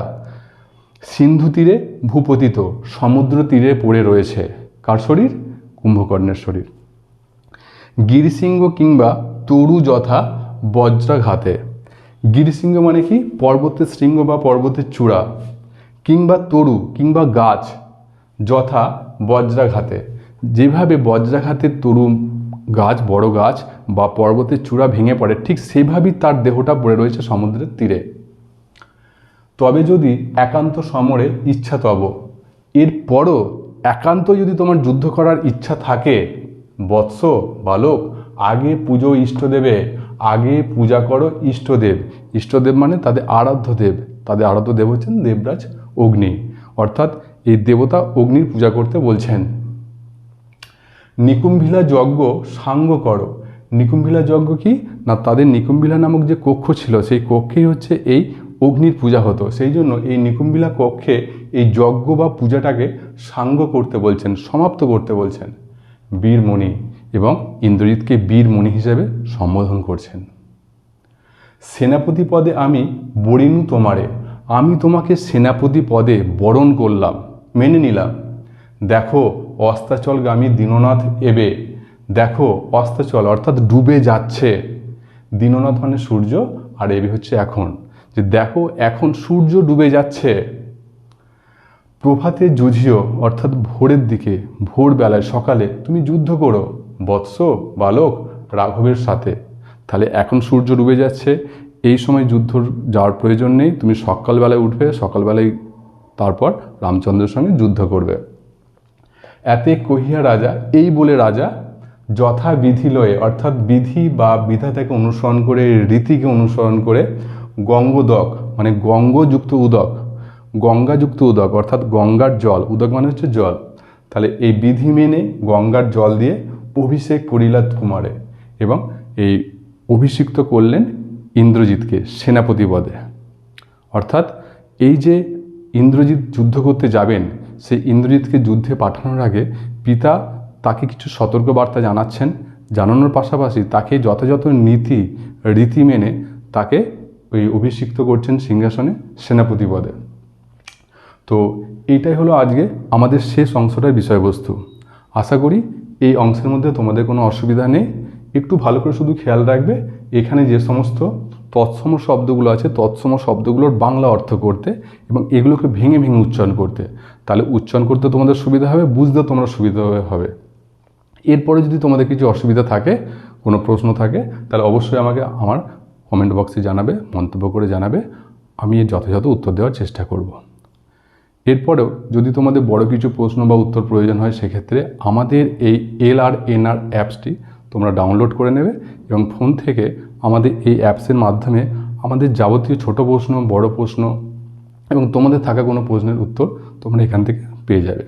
সিন্ধু তীরে ভূপতিত, সমুদ্র তীরে পড়ে রয়েছে। কার শরীর? কুম্ভকর্ণের শরীর। গিরিসিংহ কিংবা তরু যথা বজ্রাঘাতে, গিরিসিংহ মানে কি? পর্বতের শৃঙ্গ বা পর্বতের চূড়া, কিংবা তরু কিংবা গাছ, যথা বজ্রাঘাতে, যেভাবে বজ্রাঘাতের তরু গাছ, বড় গাছ বা পর্বতের চূড়া ভেঙে পড়ে, ঠিক সেভাবেই তার দেহটা পড়ে রয়েছে সমুদ্রের তীরে। তবে যদি একান্ত সমরে ইচ্ছা তব, এরপরও একান্ত যদি তোমার যুদ্ধ করার ইচ্ছা থাকে, বৎস বালক, আগে পুজো ইষ্টদেবে, আগে পূজা করো ইষ্টদেব। ইষ্টদেব মানে তাদের আরাধ্য দেব, তাদের আরাধ্য দেব হচ্ছেন দেবরাজ অগ্নি, অর্থাৎ এই দেবতা অগ্নির পূজা করতে বলছেন। নিকুম্ভিলা যজ্ঞ সাঙ্গ করো, নিকুম্ভিলা যজ্ঞ কি না, তাদের নিকুম্ভিলা নামক যে কক্ষ ছিল, সেই কক্ষেই হচ্ছে এই অগ্নির পূজা হতো, সেই জন্য এই নিকুম্ভিলা কক্ষে এই যজ্ঞ বা পূজাটাকে সাঙ্গ করতে বলছেন, সমাপ্ত করতে বলছেন বীরমণি, এবং ইন্দ্রজিৎকে বীরমণি হিসেবে সম্বোধন করছেন। সেনাপতি পদে আমি বরিনু তোমারে, আমি তোমাকে সেনাপতি পদে বরণ করলাম, মেনে নিলাম। দেখো অস্তাচলগামী দীননাথ এবে, দেখো অস্তাচল অর্থাৎ ডুবে যাচ্ছে, দীননাথ মানে সূর্য, আর এবে হচ্ছে এখন, যে দেখো এখন সূর্য ডুবে যাচ্ছে। প্রভাতে যুঝিও অর্থাৎ ভোরের দিকে, ভোরবেলায় সকালে তুমি যুদ্ধ করো বৎস বালক রাঘবের সাথে। তাহলে এখন সূর্য ডুবে যাচ্ছে, এই সময় যুদ্ধ যাওয়ার প্রয়োজন নেই, তুমি সকালবেলায় উঠবে, সকালবেলায় তারপর রামচন্দ্রের সঙ্গে যুদ্ধ করবে। এতে কহিয়া রাজা, এই বলে রাজা যথা বিধি লয়ে অর্থাৎ বিধি বা বিধাতাকে অনুসরণ করে, রীতিকে অনুসরণ করে গঙ্গোদক মানে গঙ্গযুক্ত উদক, গঙ্গাযুক্ত উদক অর্থাৎ গঙ্গার জল, উদক মানে হচ্ছে জল, তাহলে এই বিধি মেনে গঙ্গার জল দিয়ে অভিষেক করিলাত কুমারে, এবং এই অভিষিক্ত করলেন ইন্দ্রজিৎকে সেনাপতি পদে। অর্থাৎ এই যে ইন্দ্রজিৎ যুদ্ধ করতে যাবেন, সেই ইন্দ্রজিৎকে যুদ্ধে পাঠানোর আগে পিতা তাকে কিছু সতর্কবার্তা জানাচ্ছেন, জানানোর পাশাপাশি তাকে যথাযথ নীতি রীতি মেনে তাকে ওই অভিষিক্ত করছেন সিংহাসনে সেনাপতি পদে। তো এইটাই হলো আজকে আমাদের শেষ অংশটার বিষয়বস্তু। আশা করি এই অংশের মধ্যে তোমাদের কোনো অসুবিধা নেই। একটু ভালো করে শুধু খেয়াল রাখবে, এখানে যে সমস্ত তৎসম শব্দগুলো আছে, তৎসম শব্দগুলোর বাংলা অর্থ করতে এবং এগুলোকে ভেঙে ভেঙে উচ্চারণ করতে, তাহলে উচ্চারণ করতে তোমাদের সুবিধা হবে, বুঝতে তোমরা সুবিধা হবে। এরপরে যদি তোমাদের কিছু অসুবিধা থাকে, কোনো প্রশ্ন থাকে, তাহলে অবশ্যই আমাকে আমার কমেন্ট বক্সে জানাবে, মন্তব্য করে জানাবে, আমি এর যথাযথ উত্তর দেওয়ার চেষ্টা করব। এরপরেও যদি তোমাদের বড় কিছু প্রশ্ন বা উত্তর প্রয়োজন হয়, সেক্ষেত্রে আমাদের এই LRNR অ্যাপসটি তোমরা ডাউনলোড করে নেবে এবং ফোন থেকে আমাদের এই অ্যাপসের মাধ্যমে আমাদের যাবতীয় ছোট প্রশ্ন, বড় প্রশ্ন এবং তোমাদের থাকা কোনো প্রশ্নের উত্তর তোমরা এখান থেকে পেয়ে যাবে।